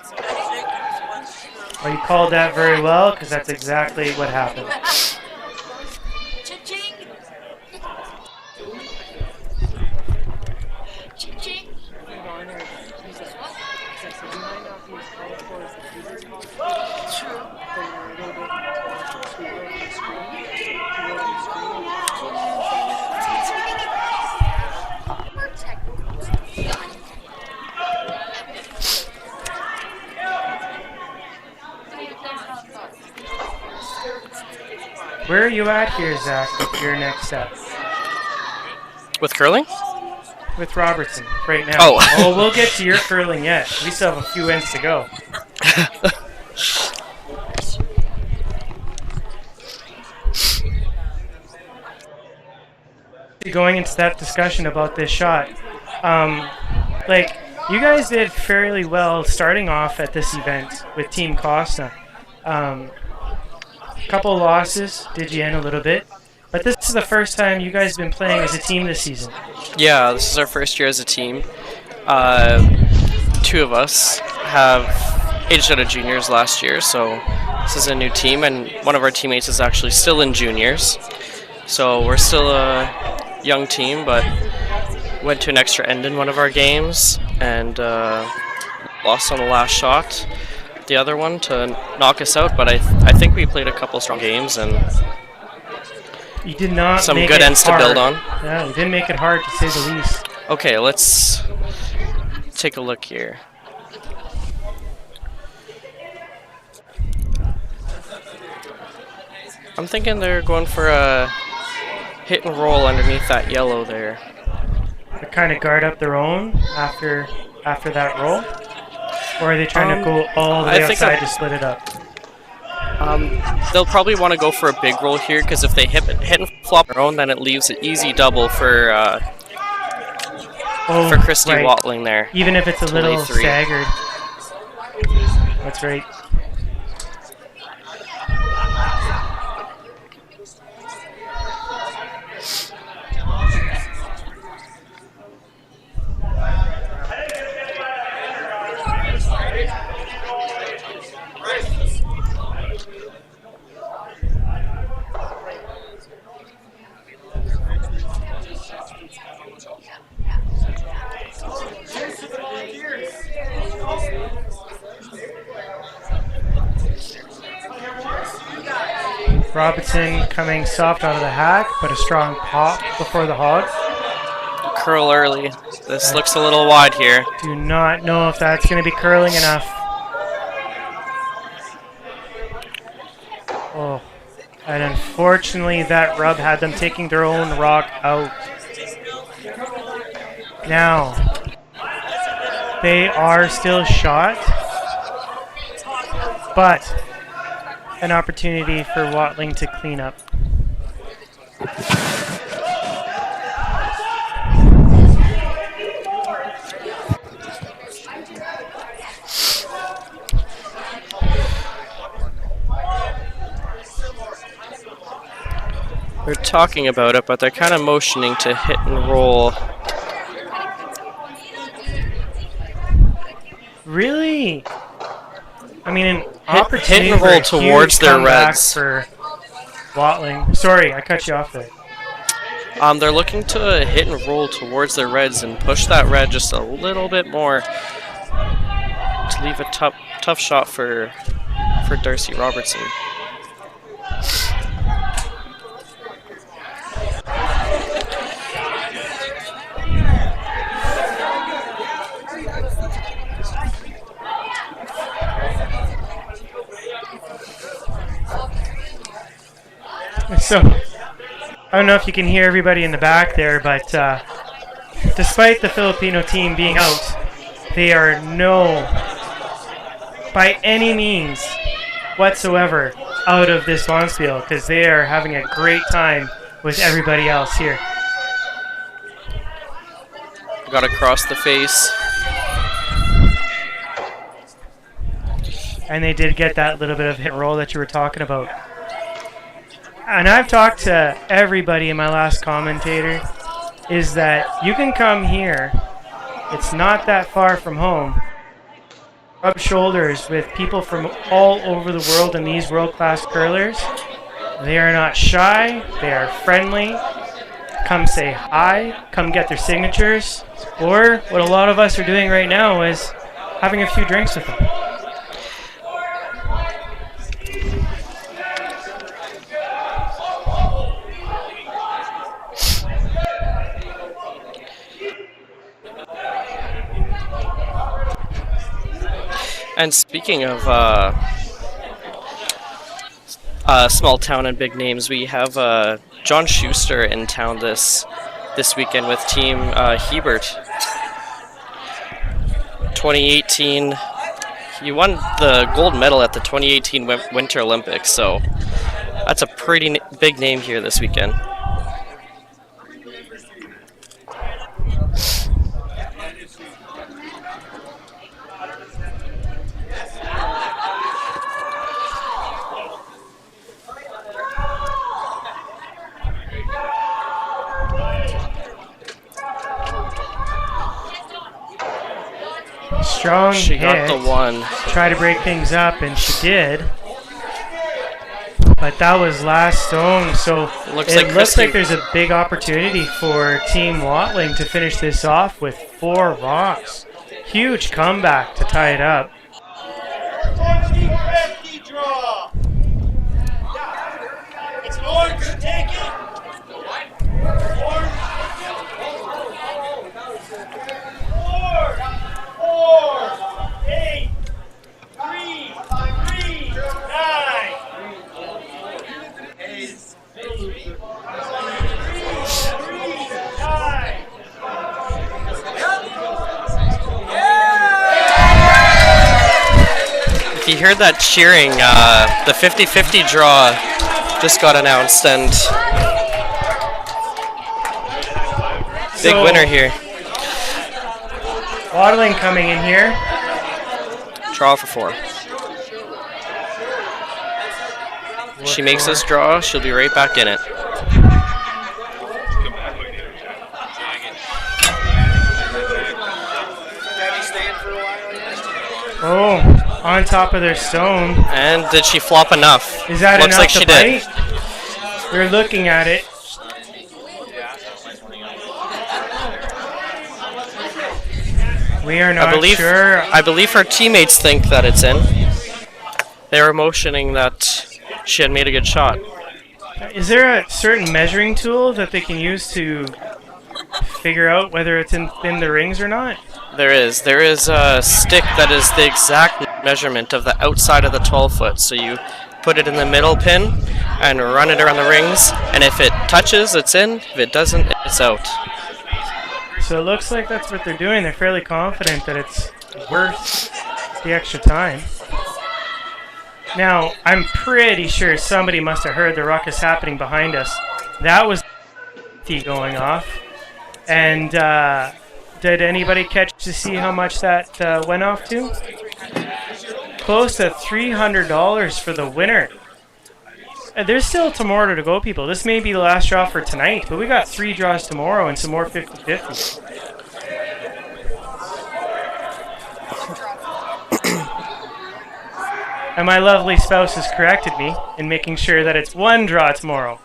Well, you called that very well, because that's exactly what happened. Where are you at here, Zach, with your next step? With curling? With Robertson, right now. Oh. We'll get to your curling yet. We still have a few ends to go. Going into that discussion about this shot, like, you guys did fairly well starting off at this event with Team Costa. Couple losses did you in a little bit, but this is the first time you guys have been playing as a team this season. Yeah, this is our first year as a team. 2 of us have aged out of juniors last year, so this is a new team, and one of our teammates is actually still in juniors. So we're still a young team, but went to an extra end in one of our games and lost on the last shot. The other one to knock us out, but I think we played a couple strong games and you did not some make good it ends hard. to build on. Yeah, you didn't make it hard to say the least. Okay, let's take a look here. I'm thinking they're going for a hit and roll underneath that yellow there. To kind of guard up their own after that roll? Or are they trying to go all the way outside to split it up? They'll probably want to go for a big roll here, because if they hit and flop their own, then it leaves an easy double for Christy right. Watling there. Even if it's a to little lay 3. staggered. That's right. Robertson coming soft out of the hack, but a strong pop before the hog. Curl early. This looks a little wide here. Do not know if that's going to be curling enough. Oh, and unfortunately that rub had them taking their own rock out. Now, they are still shot, but an opportunity for Watling to clean up. They're talking about it, but they're kind of motioning to hit and roll. Really? I mean, an Hit opportunity and for roll a towards huge their comeback reds. for Watling. Sorry, I cut you off there. They're looking to hit and roll towards their reds and push that red just a little bit more to leave a tough shot for Darcy Robertson. So, I don't know if you can hear everybody in the back there, but despite the Filipino team being out, they are by any means whatsoever, out of this bonspiel, because they are having a great time with everybody else here. Got across the face. And they did get that little bit of hit roll that you were talking about. And I've talked to everybody in my last commentator, is that you can come here, it's not that far from home, rub shoulders with people from all over the world and these world-class curlers. They are not shy, they are friendly. Come say hi, come get their signatures, or what a lot of us are doing right now is having a few drinks with them. And speaking of small town and big names, we have John Schuster in town this weekend with Team Hebert. 2018, he won the gold medal at the 2018 Winter Olympics, so that's a pretty big name here this weekend. Strong She got hit. the one. Try to break things up, and she did. But that was last stone, so it looks like there's a big opportunity for Team Watling to finish this off with 4 rocks. Huge comeback to tie it up. It's yours, take it. If you heard that cheering. The 50-50 draw just got announced, and big winner here. Watling coming in here. Draw for 4. She makes this draw, she'll be right back in it. Oh, on top of their stone. And did she flop enough? Is that Looks enough like to she bite? did. They're looking at it. We are not sure. I believe her teammates think that it's in. They were motioning that she had made a good shot. Is there a certain measuring tool that they can use to figure out whether it's in the rings or not? There is. There is a stick that is the exact measurement of the outside of the 12-foot. So you put it in the middle pin and run it around the rings. And if it touches, it's in. If it doesn't, it's out. So it looks like that's what they're doing. They're fairly confident that it's worth the extra time. Now, I'm pretty sure somebody must have heard the ruckus happening behind us. That was going off. And did anybody catch to see how much that went off to? Close to $300 for the winner. There's still tomorrow to go, people. This may be the last draw for tonight, but we got 3 draws tomorrow and some more 50-50s. And my lovely spouse has corrected me in making sure that it's 1 draw tomorrow,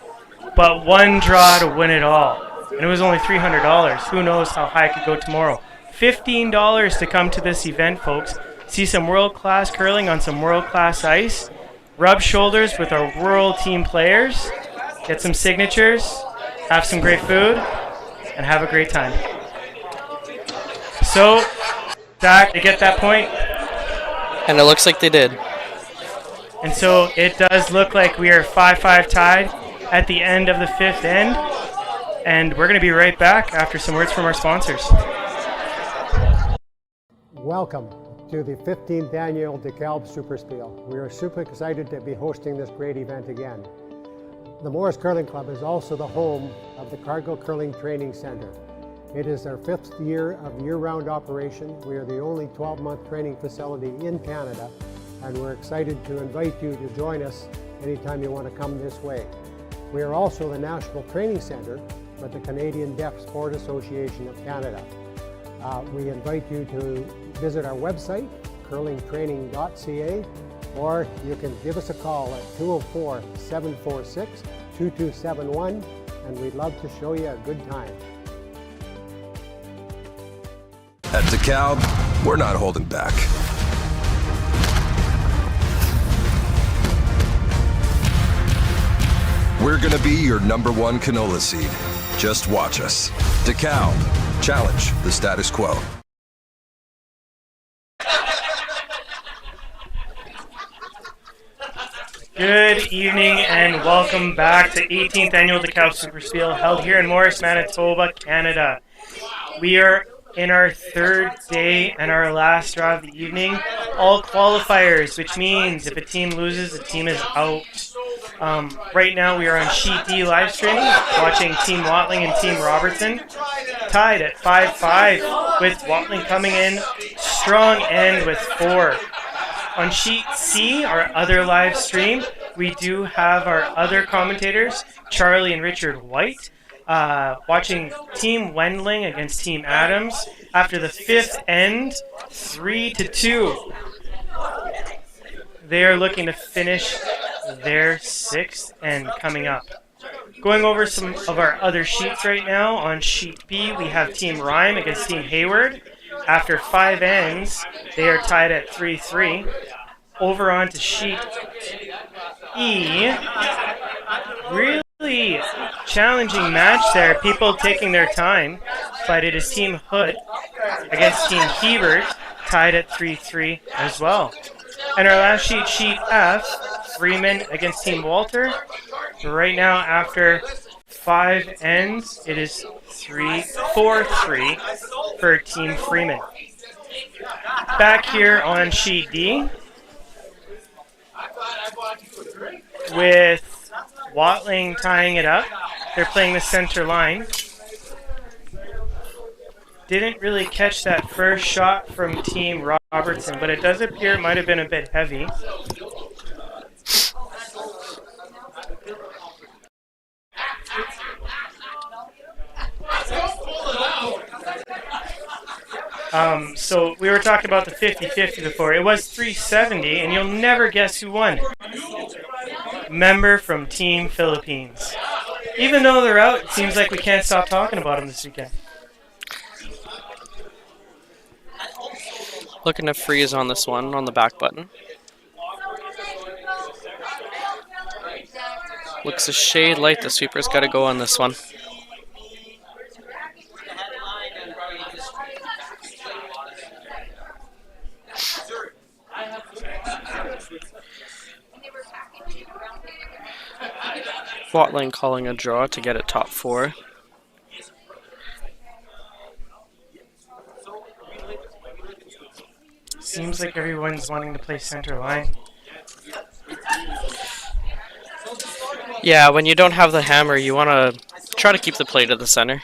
but 1 draw to win it all. And it was only $300. Who knows how high it could go tomorrow. $15 to come to this event, folks. See some world-class curling on some world-class ice. Rub shoulders with our world team players. Get some signatures. Have some great food. And have a great time. So, Zach, they get that point. And it looks like they did. And so it does look like we are 5-5 tied at the end of the 5th end. And we're going to be right back after some words from our sponsors. Welcome to the 15th annual Dekalb SuperSpiel. We are super excited to be hosting this great event again. The Morris Curling Club is also the home of the Cargill Curling Training Center. It is our 5th year of year-round operation. We are the only 12-month training facility in Canada, and we're excited to invite you to join us anytime you want to come this way. We are also the National Training Center for the Canadian Deaf Sport Association of Canada. We invite you to visit our website, curlingtraining.ca, or you can give us a call at 204-746-2271, and we'd love to show you a good time. At Dekalb, we're not holding back. We're gonna be your #1 canola seed. Just watch us. Dekalb, challenge the status quo. Good evening and welcome back to 18th Annual Dekalb SuperSpiel held here in Morris, Manitoba, Canada. We are in our 3rd day and our last draw of the evening. All qualifiers, which means if a team loses, the team is out. Right now we are on Sheet D live streaming, watching Team Watling and Team Robertson, tied at 5-5, with Watling coming in strong end with 4. On Sheet C, our other live stream, we do have our other commentators, Charlie and Richard White, watching Team Wendling against Team Adams. After the 5th end, 3-2. They are looking to finish their 6th end coming up. Going over some of our other sheets right now, on Sheet B, we have Team Rhyme against Team Hayward. After 5 ends, they are tied at 3-3. Over onto Sheet E. Really challenging match there. People taking their time, but it is Team Hood against Team Hebert, tied at 3-3 as well. And our last sheet, Sheet F, Freeman against Team Walter. Right now, after 5 ends, it is 4-3 for Team Freeman. Back here on Sheet D, with Watling tying it up. They're playing the center line. Didn't really catch that first shot from Team Robertson, but it does appear it might have been a bit heavy. So we were talking about the 50-50 before. It was 370, and you'll never guess who won. Member from Team Philippines. Even though they're out, it seems like we can't stop talking about them this weekend. Looking to freeze on this one on the back button. Looks a shade light. The sweeper's got to go on this one. Watling calling a draw to get it top 4. Seems like everyone's wanting to play center line. Yeah, when you don't have the hammer, you want to try to keep the play to the center.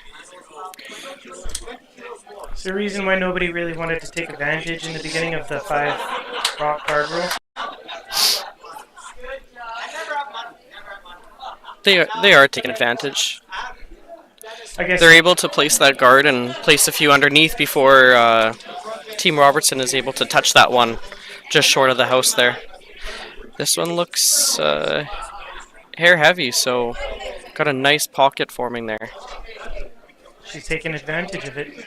Is there a reason why nobody really wanted to take advantage in the beginning of the 5 rock card rule? They are taking advantage. I guess they're able to place that guard and place a few underneath before Team Robertson is able to touch that one just short of the house there. This one looks hair heavy, so got a nice pocket forming there. She's taking advantage of it.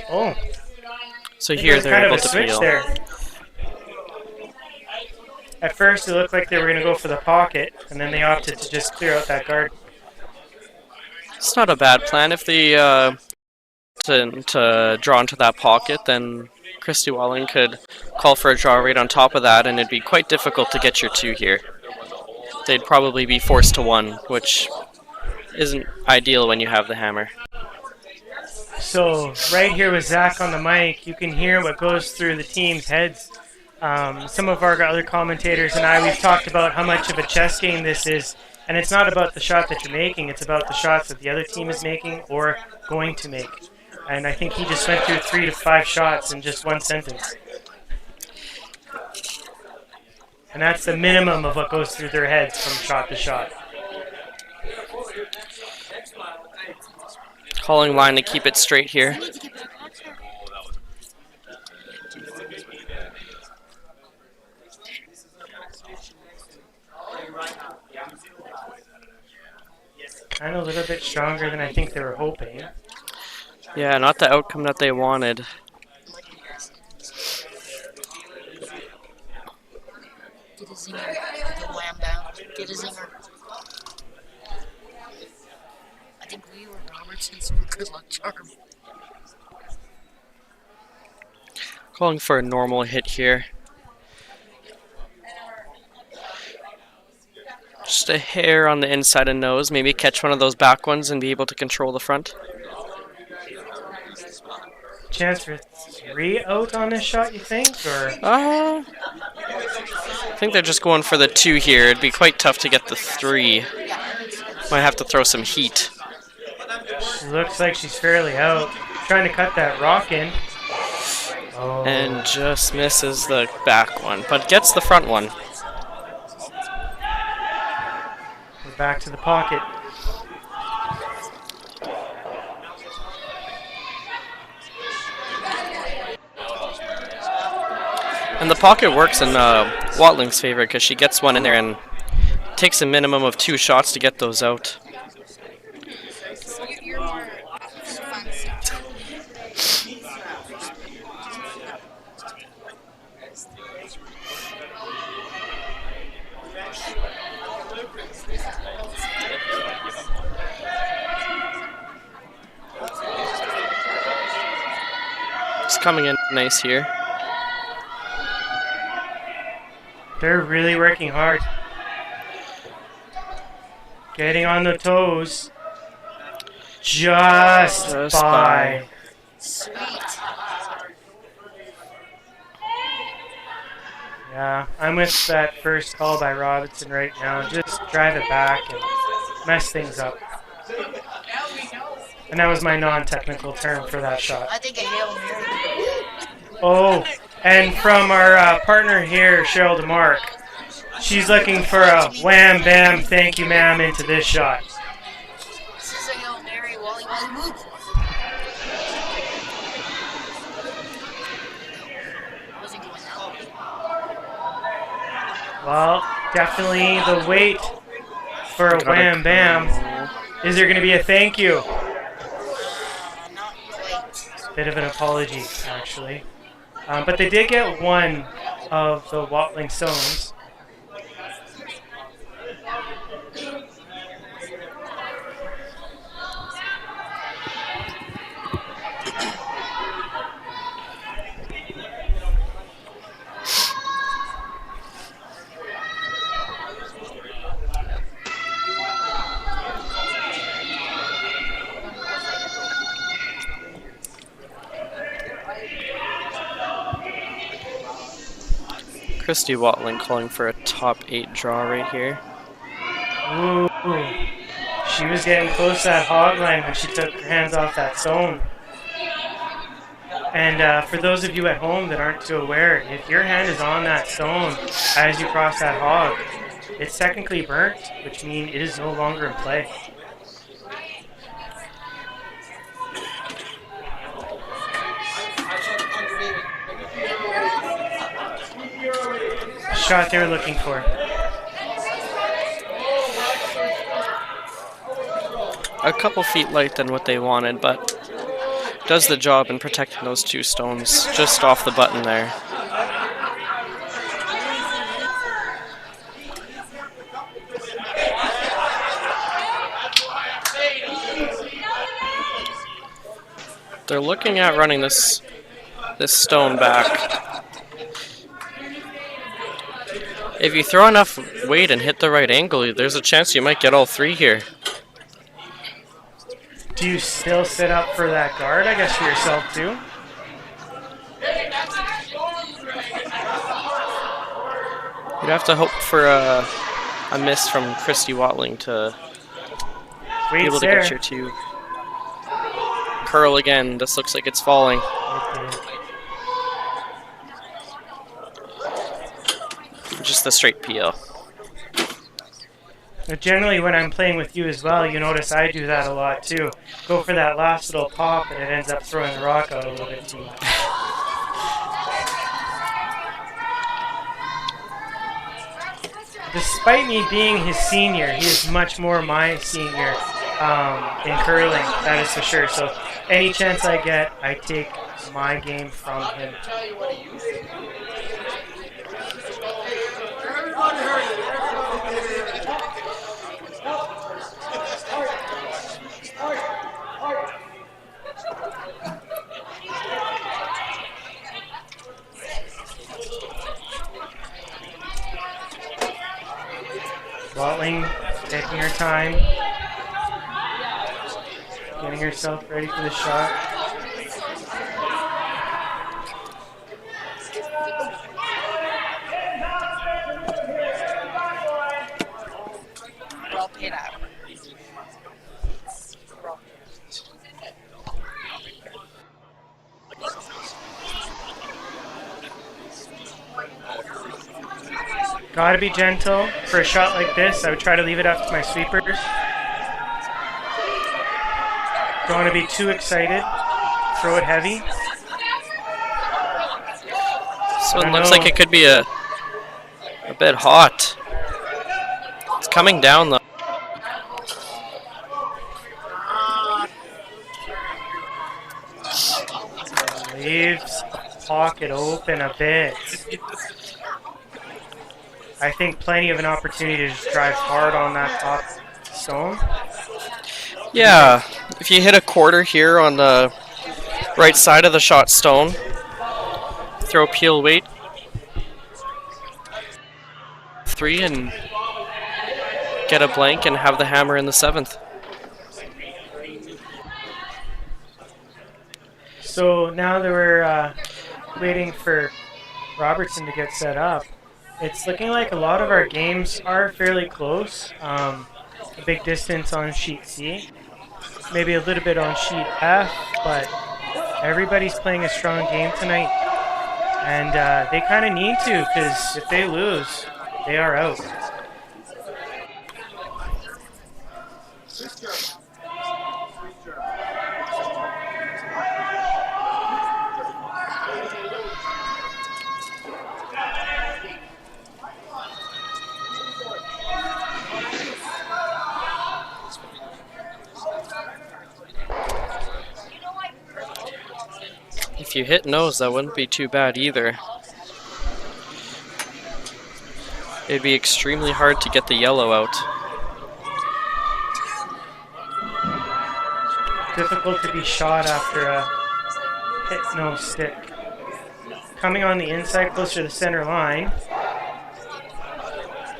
Oh. So here they're able to peel. There. At first it looked like they were going to go for the pocket, and then they opted to just clear out that guard. It's not a bad plan. If they to draw into that pocket, then Christy Walling could call for a draw right on top of that, and it'd be quite difficult to get your 2 here. They'd probably be forced to 1, which isn't ideal when you have the hammer. So right here with Zach on the mic, you can hear what goes through the team's heads. Some of our other commentators and I, we've talked about how much of a chess game this is, and it's not about the shot that you're making, it's about the shots that the other team is making or going to make. And I think he just went through 3 to 5 shots in just one sentence. And that's the minimum of what goes through their heads from shot to shot. Calling line to keep it straight here. Kind of a little bit stronger than I think they were hoping. Yeah, not the outcome that they wanted. Get a zinger. Get a wham down. Get a zinger. I think we were Robertson's good luck charm. Calling for a normal hit here. Just a hair on the inside of nose. Maybe catch one of those back ones and be able to control the front. Chance for 3 out on this shot, you think? Or I think they're just going for the 2 here. It'd be quite tough to get the 3. Might have to throw some heat. Looks like she's fairly out. Trying to cut that rock in. Oh. And just misses the back one, but gets the front one. We're back to the pocket. And the pocket works in Watling's favor because she gets one in there and takes a minimum of 2 shots to get those out. You're more fun stuff. It's coming in nice here. They're really working hard. Getting on the toes. Just by. Sweet. Yeah, I'm with that first call by Robertson right now. Just drive it back and mess things up. And that was my non-technical term for that shot. I think a Hail Mary. Oh, and from our partner here, Cheryl DeMark, she's looking for a wham, bam, thank you, ma'am, into this shot. This is a Hail Mary, Wally Wally move. Wasn't going that way. Well, definitely the wait for a wham, bam. Is there going to be a thank you? Bit of an apology, actually. But they did get one of the Watling stones. Christy Watling calling for a top 8 draw right here. Ooh, she was getting close to that hog line when she took her hands off that stone. And for those of you at home that aren't too aware, if your hand is on that stone as you cross that hog, it's technically burnt, which means it is no longer in play. Shot they were looking for. A couple feet light than what they wanted, but does the job in protecting those 2 stones just off the button there. They're looking at running this stone back. If you throw enough weight and hit the right angle, there's a chance you might get all 3 here. Do you still sit up for that guard, I guess, for yourself too? You'd have to hope for a miss from Christy Watling to be able to get your 2. Curl again. This looks like it's falling. Just the straight PL. Generally, when I'm playing with you as well, you notice I do that a lot too. Go for that last little pop, and it ends up throwing the rock out a little bit too much. Despite me being his senior, he is much more my senior in curling, that is for sure. So any chance I get, I take my game from him. Watling taking her time, getting herself ready for the shot. Well paid out. Gotta be gentle. For a shot like this, I would try to leave it up to my sweepers. Don't want to be too excited. Throw it heavy. So it looks like it could be a bit hot. It's coming down though. Leaves pocket open a bit. I think plenty of an opportunity to just drive hard on that top stone. Yeah, if you hit a quarter here on the right side of the shot stone. Throw peel weight. 3 and get a blank and have the hammer in the 7th. So now that we're waiting for Robertson to get set up, it's looking like a lot of our games are fairly close. A big distance on sheet C, maybe a little bit on sheet F, but everybody's playing a strong game tonight. And they kind of need to, because if they lose, they are out. If you hit nose, that wouldn't be too bad either. It'd be extremely hard to get the yellow out. Difficult to be shot after a hit nose stick. Coming on the inside closer to the center line.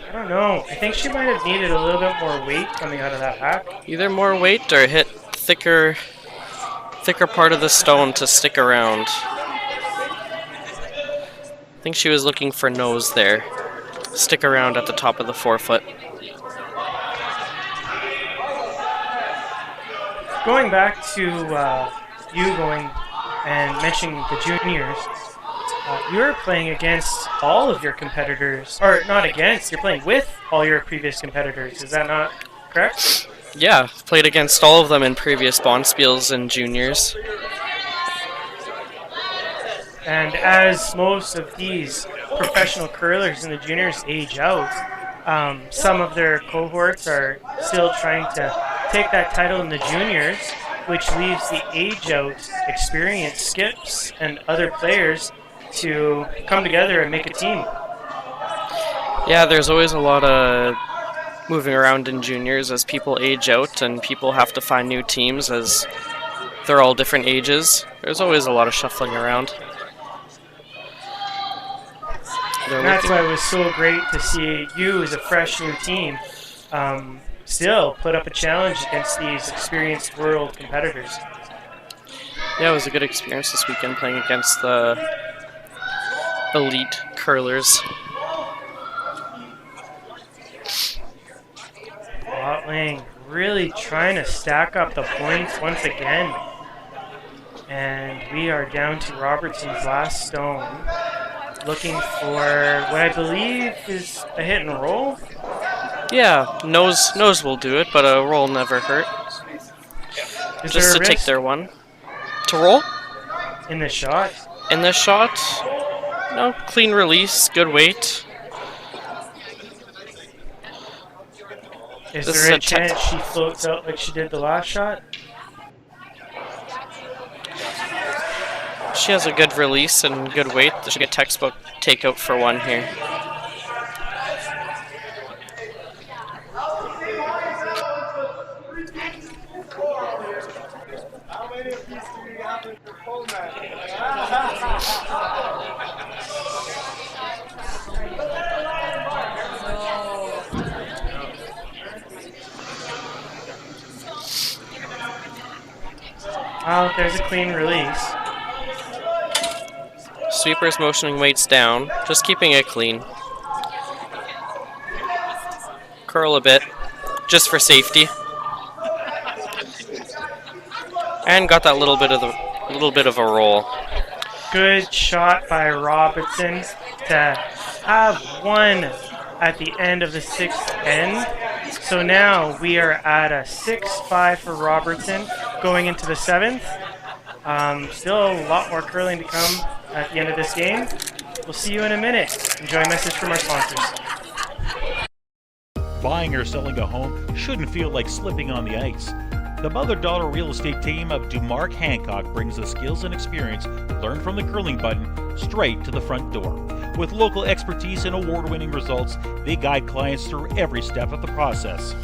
I don't know. I think she might have needed a little bit more weight coming out of that hack. Either more weight or hit thicker part of the stone to stick around. I think she was looking for nose there. Stick around at the top of the forefoot. Going back to you going and mentioning the juniors, you're playing against all of your competitors, or not against, you're playing with all your previous competitors. Is that not correct? Yeah, played against all of them in previous Bonspiels and juniors. And as most of these professional curlers in the juniors age out, some of their cohorts are still trying to take that title in the juniors, which leaves the age out experienced skips and other players to come together and make a team. Yeah, there's always a lot of moving around in juniors as people age out and people have to find new teams as they're all different ages. There's always a lot of shuffling around. And that's why it was so great to see you as a fresh new team still put up a challenge against these experienced world competitors. Yeah, it was a good experience this weekend playing against the elite curlers. Watling really trying to stack up the points once again. And we are down to Robertson's last stone. Looking for what I believe is a hit and roll. Yeah, nose will do it, but a roll never hurt. Is Just there to a take risk their one. To roll? in the shot? In this shot, no, clean release, good weight. Is This there is a a chance she floats out like she did the last shot? She has a good release and good weight. She get textbook takeout for one here. Oh, there's a clean release. Sweeper's motioning weights down, just keeping it clean. Curl a bit, just for safety. And got that little bit of a roll. Good shot by Robertson to have one at the end of the sixth end. So now we are at a 6-5 for Robertson going into the seventh. Still a lot more curling to come at the end of this game. We'll see you in a minute. Enjoy a message from our sponsors. Buying or selling a home shouldn't feel like slipping on the ice. The mother-daughter real estate team of DuMark Hancock brings the skills and experience learned from the curling button straight to the front door. With local expertise and award-winning results, they guide clients through every step of the process.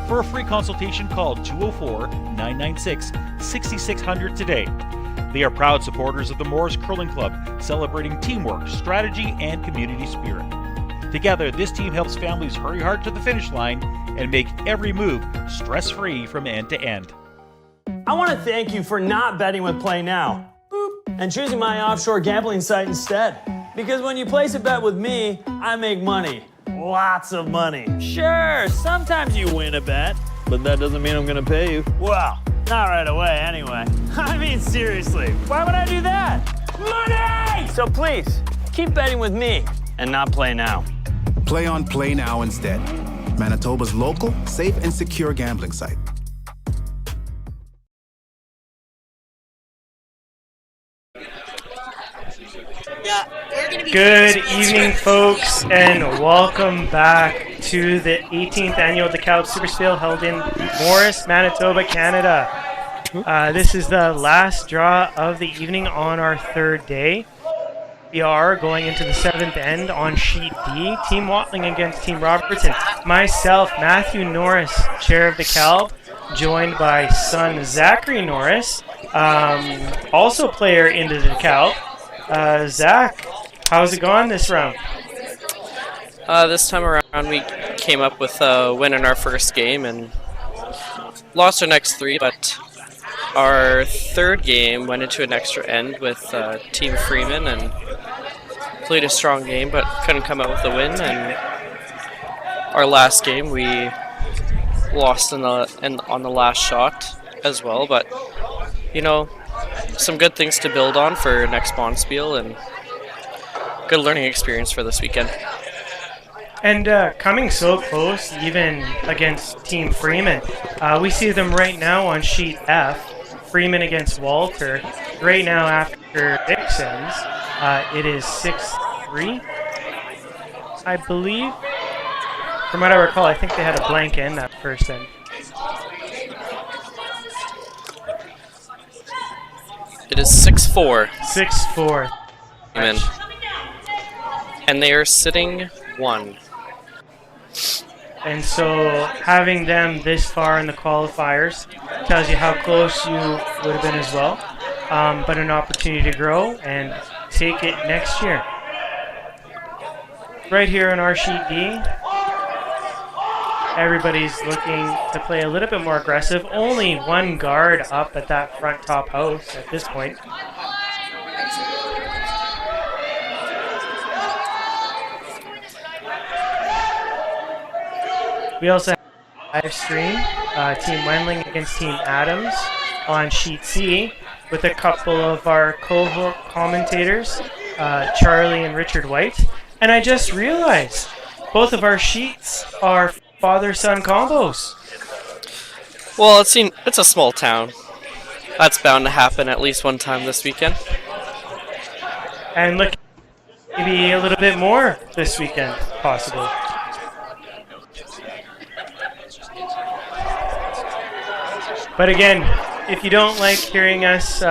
For a free consultation, call 204-996-6600 today. They are proud supporters of the Morris Curling Club, celebrating teamwork, strategy, and community spirit. Together, this team helps families hurry hard to the finish line and make every move stress-free from end to end. I want to thank you for not betting with Play Now and choosing my offshore gambling site instead. Because when you place a bet with me, I make money. Lots of money. Sure, sometimes you win a bet, but that doesn't mean I'm gonna pay you. Well, not right away anyway. I mean, seriously, why would I do that? Money! So please, keep betting with me and not Play Now. Play on Play Now instead. Manitoba's local, safe, and secure gambling site. Good evening, folks, and welcome back to the 18th annual Dekalb SuperSpiel held in Morris, Manitoba, Canada. This is the last draw of the evening on our third day. We are going into the seventh end on Sheet D. Team Watling against Team Robertson. Myself, Matthew Norris, chair of Dekalb, joined by son Zachary Norris, also player into Dekalb. Zach, how's it going this round? This time around we came up with a win in our first game and lost our next three, but our third game went into an extra end with Team Freeman and played a strong game but couldn't come out with a win. And our last game we lost on the last shot as well, but you know, some good things to build on for next Bonspiel and good learning experience for this weekend. And coming so close, even against Team Freeman. We see them right now on Sheet F. Freeman against Walter. Right now after Dixon's, it is 6-3, I believe. From what I recall, I think they had a blank in that first end. It is 6-4. 6-4. Amen. And they are sitting 1. And so having them this far in the qualifiers tells you how close you would have been as well. But an opportunity to grow and take it next year. Right here on our Sheet D, everybody's looking to play a little bit more aggressive. Only one guard up at that front top house at this point. We also have live stream Team Wendling against Team Adams on Sheet C with a couple of our cohort commentators, Charlie and Richard White. And I just realized both of our sheets are father-son combos. Well, it's a small town. That's bound to happen at least one time this weekend. And look, maybe a little bit more this weekend, possibly. But again, if you don't like hearing us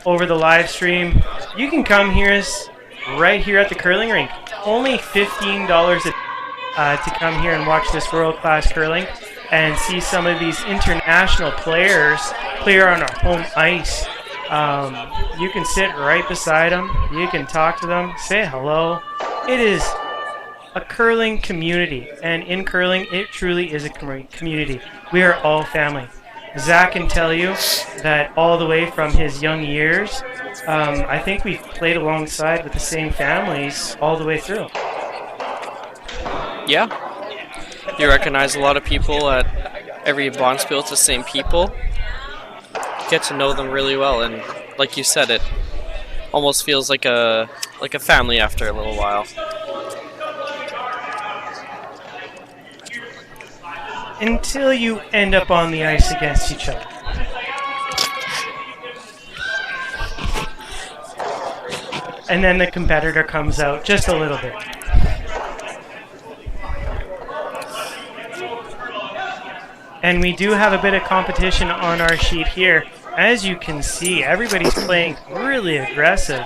over the live stream, you can come hear us right here at the curling rink. Only $15 to come here and watch this world-class curling and see some of these international players play on our home ice. You can sit right beside them. You can talk to them, say hello. It is a curling community, and in curling, it truly is a community. We are all family. Zach can tell you that all the way from his young years, I think we've played alongside with the same families all the way through. Yeah. You recognize a lot of people at every Bonspiel. It's the same people. Get to know them really well, and like you said, it almost feels like a family after a little while. Until you end up on the ice against each other. And then the competitor comes out just a little bit. And we do have a bit of competition on our sheet here. As you can see, everybody's playing really aggressive,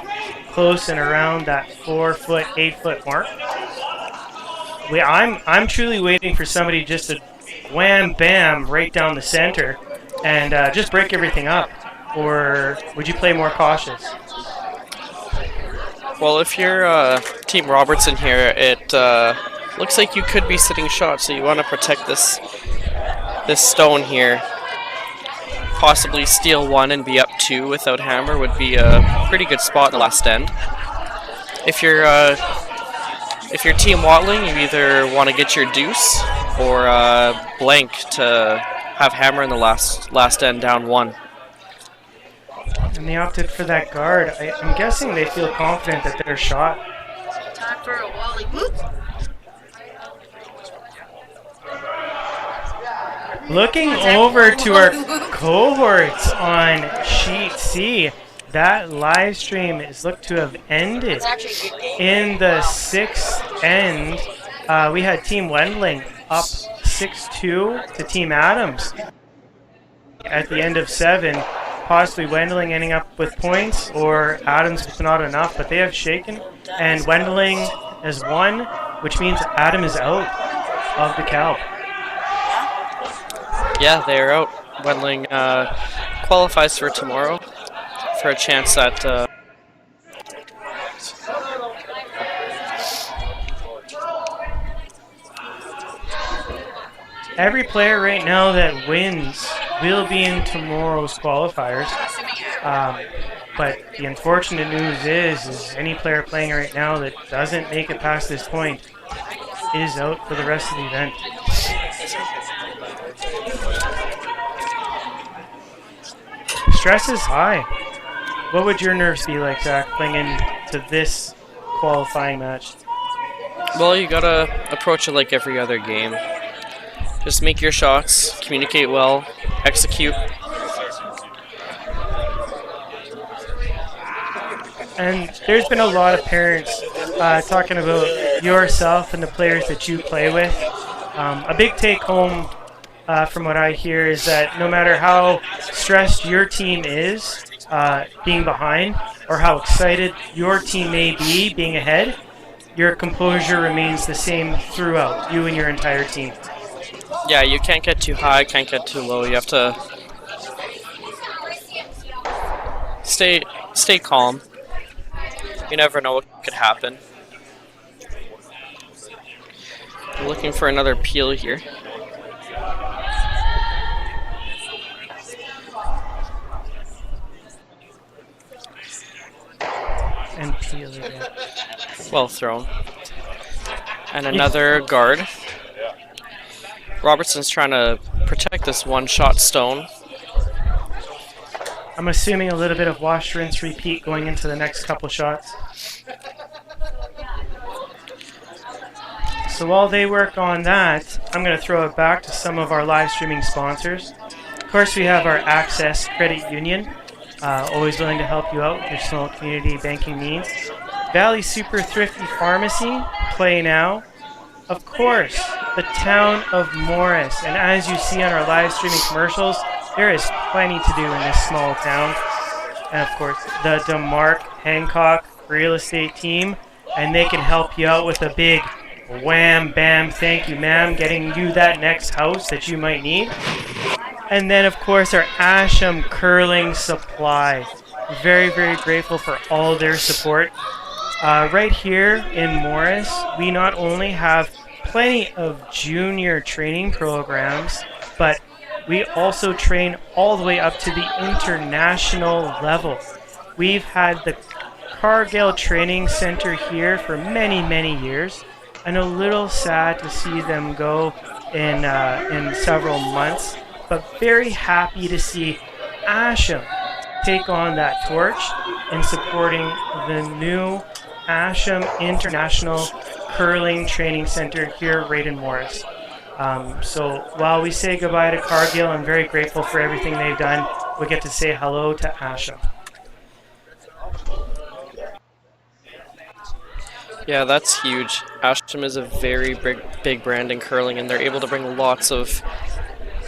close and around that 4-foot, 8-foot mark. I'm truly waiting for somebody just to wham, bam, right down the center and just break everything up. or would you play more cautious? Well, if you're Team Robertson here, it looks like you could be sitting shot, so you want to protect this stone here. Possibly steal one and be up two without hammer would be a pretty good spot in the last end. If you're Team Watling, you either want to get your deuce or blank to have hammer in the last end down one. And they opted for that guard. I'm guessing they feel confident that they're shot. Time for a Wally whoop. Looking over to our cohorts on Sheet C, that live stream is looked to have ended in the 6th end. We had Team Wendling up 6-2 to Team Adams at the end of 7. Possibly Wendling ending up with points, or Adams with not enough, but they have shaken, and Wendling has won, which means Adam is out of Dekalb. Yeah, they're out. Watling qualifies for tomorrow for a chance at every player right now that wins will be in tomorrow's qualifiers. But the unfortunate news is any player playing right now that doesn't make it past this point is out for the rest of the event. Stress is high. What would your nerves be like, Zach, playing into this qualifying match? Well, you gotta approach it like every other game. Just make your shots, communicate well, execute. And there's been a lot of parents talking about yourself and the players that you play with. A big take home from what I hear is that no matter how stressed your team is being behind, or how excited your team may be being ahead, your composure remains the same throughout, you and your entire team. Yeah, you can't get too high, can't get too low. You have to stay calm. You never know what could happen. I'm looking for another peel here. And peel again. Well thrown. And another guard. Robertson's trying to protect this one-shot stone. I'm assuming a little bit of wash, rinse, repeat going into the next couple shots. So while they work on that, I'm going to throw it back to some of our live streaming sponsors. Of course, we have our Access Credit Union, always willing to help you out with your small community banking needs. Valley Super Thrifty Pharmacy, Play Now. Of course, the town of Morris. And as you see on our live streaming commercials, there is plenty to do in this small town. And of course, the DeMark Hancock real estate team. And they can help you out with a big wham, bam, thank you, ma'am, getting you that next house that you might need. And then, of course, our Asham Curling Supply. Very, very grateful for all their support. Right here in Morris, we not only have plenty of junior training programs, but we also train all the way up to the international level. We've had the Cargill Training Center here for many, many years, and a little sad to see them go in several months, but very happy to see Asham take on that torch in supporting the new Asham International Curling Training Center here right in Morris. So while we say goodbye to Cargill, I'm very grateful for everything they've done. We get to say hello to Asham. Yeah, that's huge. Asham is a very big brand in curling, and they're able to bring lots of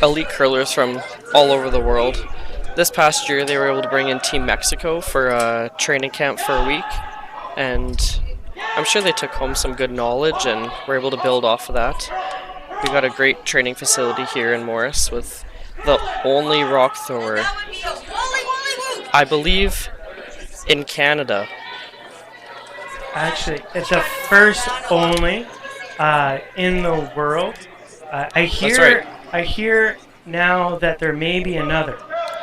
elite curlers from all over the world. This past year, they were able to bring in Team Mexico for a training camp for a week, and I'm sure they took home some good knowledge and were able to build off of that. We got a great training facility here in Morris with the only rock thrower I believe in Canada. Actually, it's the first only in the world. I hear now that there may be another.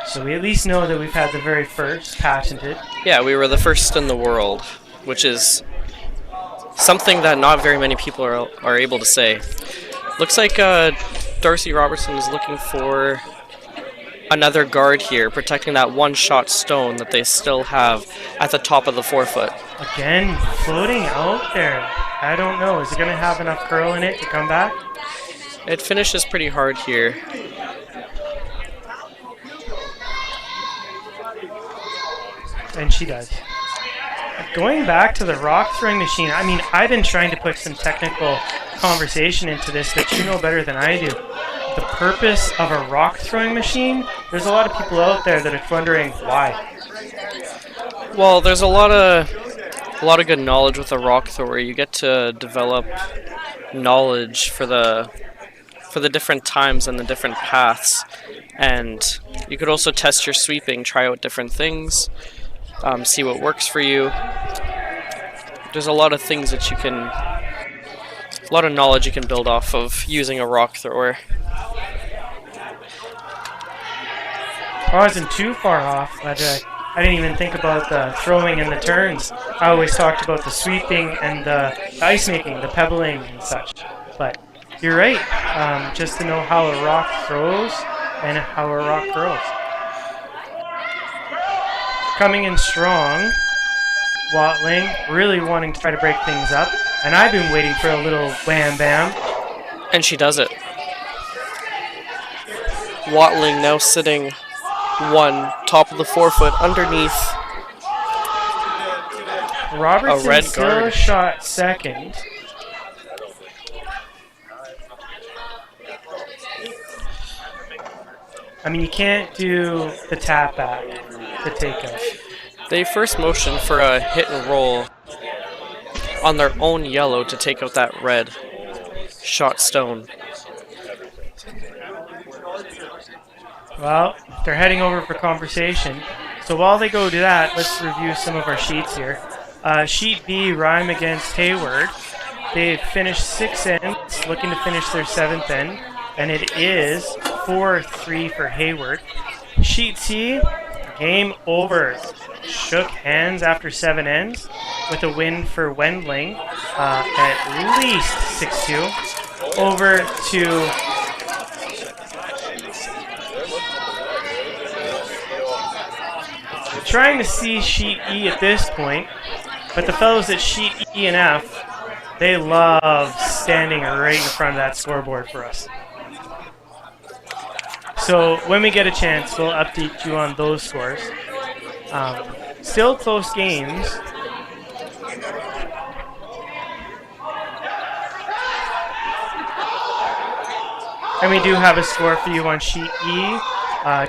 So we at least know that we've had the very first patented. Yeah, we were the first in the world, which is something that not very many people are able to say. Looks like Darcy Robertson is looking for another guard here, protecting that one-shot stone that they still have at the top of the forefoot. Again, floating out there. I don't know. Is it going to have enough curl in it to come back? It finishes pretty hard here. And she does. Going back to the rock throwing machine, I mean, I've been trying to put some technical conversation into this that you know better than I do. The purpose of a rock throwing machine, there's a lot of people out there that are wondering why. Well, there's a lot of good knowledge with a rock thrower. You get to develop knowledge for the different times and the different paths, and you could also test your sweeping, try out different things, see what works for you. There's a lot of things that a lot of knowledge you can build off of using a rock thrower. I wasn't too far off, but I didn't even think about the throwing and the turns. I always talked about the sweeping and the ice making, the pebbling and such. But you're right, just to know how a rock throws and how a rock curls. Coming in strong, Watling really wanting to try to break things up, and I've been waiting for a little wham bam. And she does it. Watling now sitting one, top of the forefoot, underneath Robertson a red still guard. Shot second. I mean, you can't do the tap back, the takeout. They first motion for a hit and roll on their own yellow to take out that red shot stone. Well, they're heading over for conversation. So while they go do that, let's review some of our sheets here. Sheet B, Rhyme against Hayward. They've finished 6 ends, looking to finish their 7th end, and it is 4-3 for Hayward. Sheet C, game over. Shook hands after 7 ends with a win for Wendling, at least 6-2. Over to trying to see Sheet E at this point, but the fellows at Sheet E and F, they love standing right in front of that scoreboard for us. So when we get a chance, we'll update you on those scores. Still close games. And we do have a score for you on Sheet E,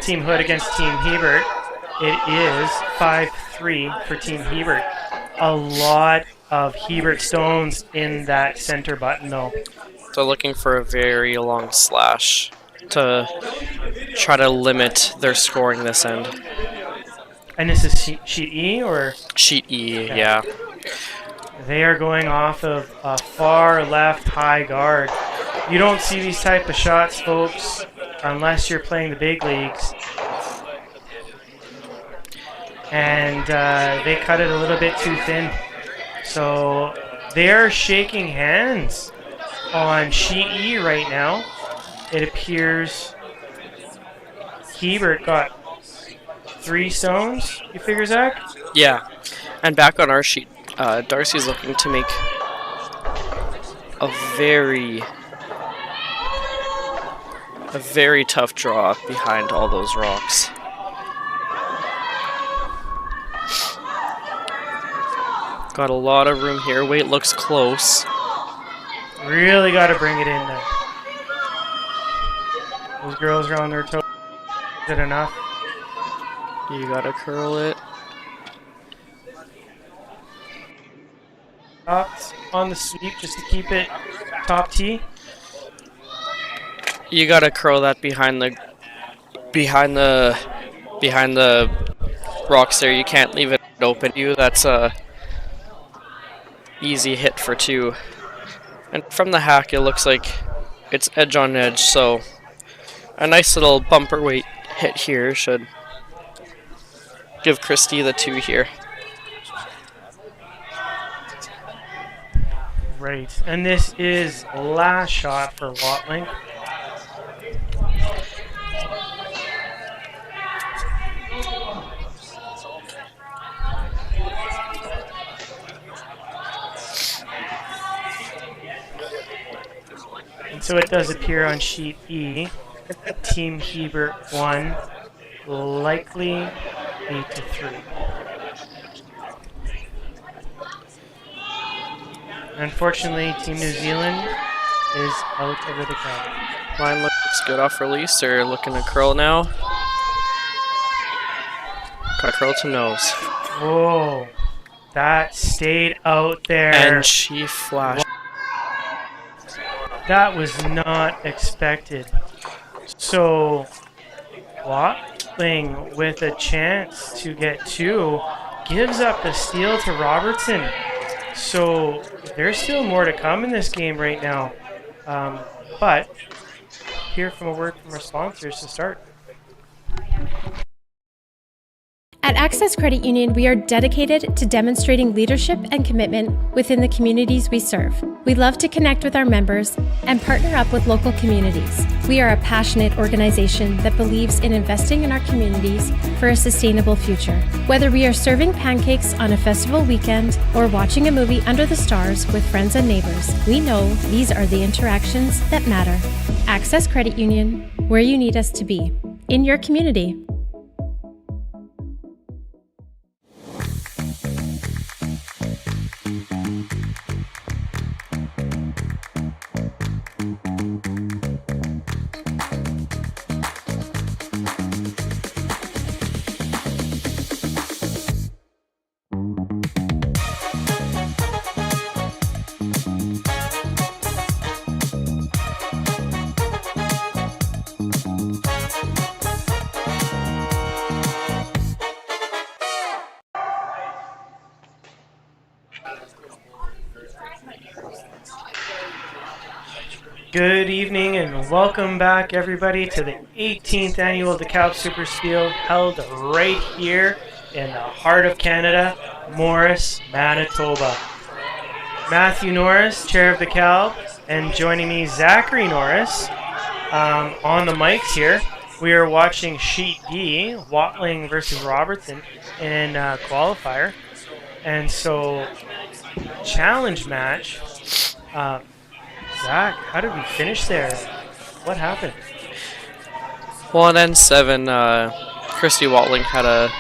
Team Hood against Team Hebert. It is 5-3 for Team Hebert. A lot of Hebert stones in that center button, though. They're looking for a very long slash to try to limit their scoring this end. And this is Sheet E, or? Sheet E, yeah. They are going off of a far left high guard. You don't see these type of shots, folks, unless you're playing the big leagues. And they cut it a little bit too thin. So they're shaking hands on Sheet E right now. It appears Hebert got 3 stones, you figure, Zach? Yeah. And back on our sheet, Darcy's looking to make a very tough draw behind all those rocks. Got a lot of room here. Weight looks close. Really got to bring it in there. Those girls are on their toes. Is it enough? You gotta curl it. On the sweep just to keep it top tee. You gotta curl that behind the rocks there. You can't leave it open. That's a easy hit for 2. And from the hack, it looks like it's edge on edge, so a nice little bumper weight hit here should give Christy the 2 here. Right, and this is last shot for Watling. And so it does appear on sheet E, Team Hebert 1, likely 8-3. Unfortunately, Team New Zealand is out over the count. Line looks good off release. They're looking to curl now. Got a curl to nose. Whoa, that stayed out there. And she flashed. That was not expected. So, Watling with a chance to get 2 gives up the steal to Robertson. So there's still more to come in this game right now. But hear from a word from our sponsors to start. At Access Credit Union, we are dedicated to demonstrating leadership and commitment within the communities we serve. We love to connect with our members and partner up with local communities. We are a passionate organization that believes in investing in our communities for a sustainable future. Whether we are serving pancakes on a festival weekend or watching a movie under the stars with friends and neighbors, we know these are the interactions that matter. Access Credit Union, where you need us to be, in your community. Good evening and welcome back everybody to the 18th annual Dekalb SuperSpiel held right here in the heart of Canada, Morris, Manitoba. Matthew Norris, chair of Dekalb, and joining me Zachary Norris on the mics here. We are watching Sheet D, Watling versus Robertson in qualifier. And so, challenge match. Zach, how did we finish there? What happened? Well, on end 7, Christy Watling had a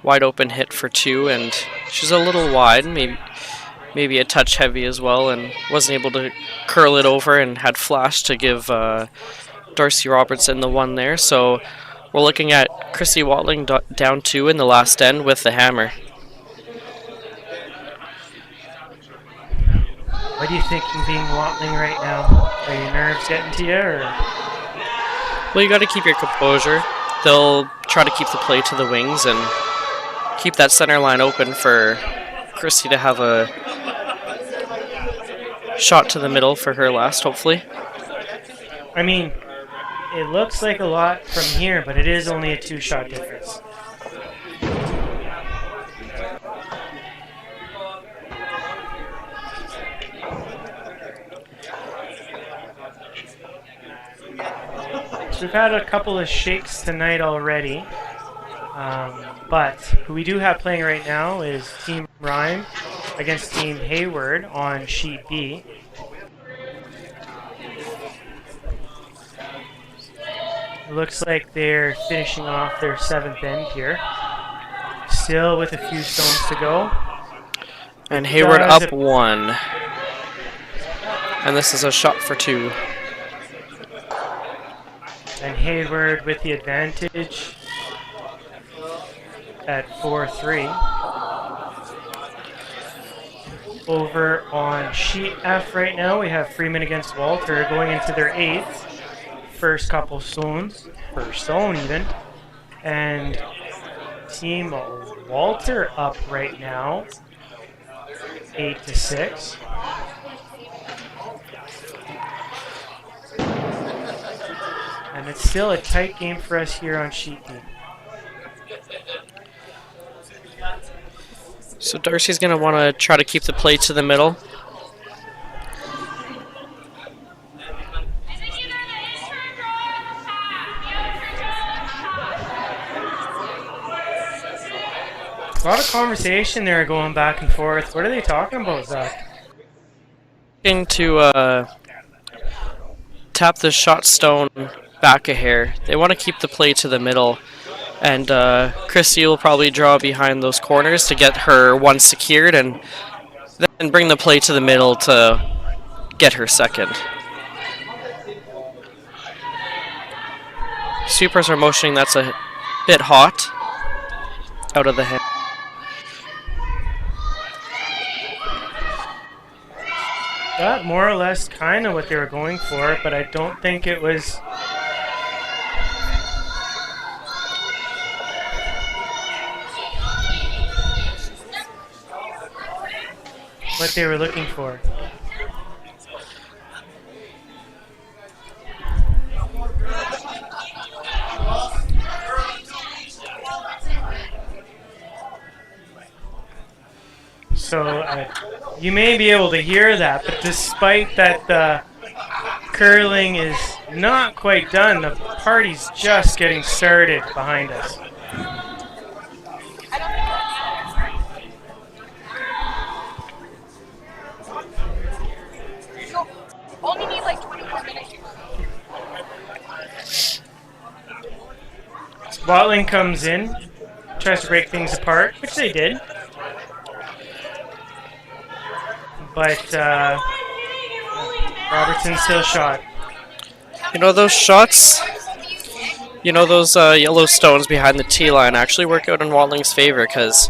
wide open hit for 2, and she's a little wide, maybe a touch heavy as well, and wasn't able to curl it over and had flash to give Darcy Robertson the 1 there. So we're looking at Christy Watling down 2 in the last end with the hammer. What do you think of being Watling right now? Are your nerves getting to you, or? Well, you got to keep your composure. They'll try to keep the play to the wings and keep that center line open for Christy to have a shot to the middle for her last, hopefully. I mean, it looks like a lot from here, but it is only a 2-shot difference. We've had a couple of shakes tonight already, but who we do have playing right now is Team Rhyme against Team Hayward on Sheet B. It looks like they're finishing off their 7th end here. Still with a few stones to go. And Hayward up 1. And this is a shot for 2. And Hayward with the advantage at 4-3. Over on Sheet F right now, we have Freeman against Walter going into their 8th. First couple stones, first stone even. And Team Walter up right now, 8-6. And it's still a tight game for us here on Sheet D. So Darcy's going to want to try to keep the play to the middle. A lot of conversation there going back and forth. What are they talking about, Zach? Looking to tap the shot stone back a hair. They want to keep the play to the middle. And Christy will probably draw behind those corners to get her one secured and then bring the play to the middle to get her second. Supers are motioning that's a bit hot out of the hand. That more or less kind of what they were going for, but I don't think it was what they were looking for. So you may be able to hear that, but despite that the curling is not quite done, the party's just getting started behind us. Only need like 20 more minutes. Watling comes in, tries to break things apart, which they did. But Robertson still shot. You know those shots? You know those yellow stones behind the tee line actually work out in Watling's favor, because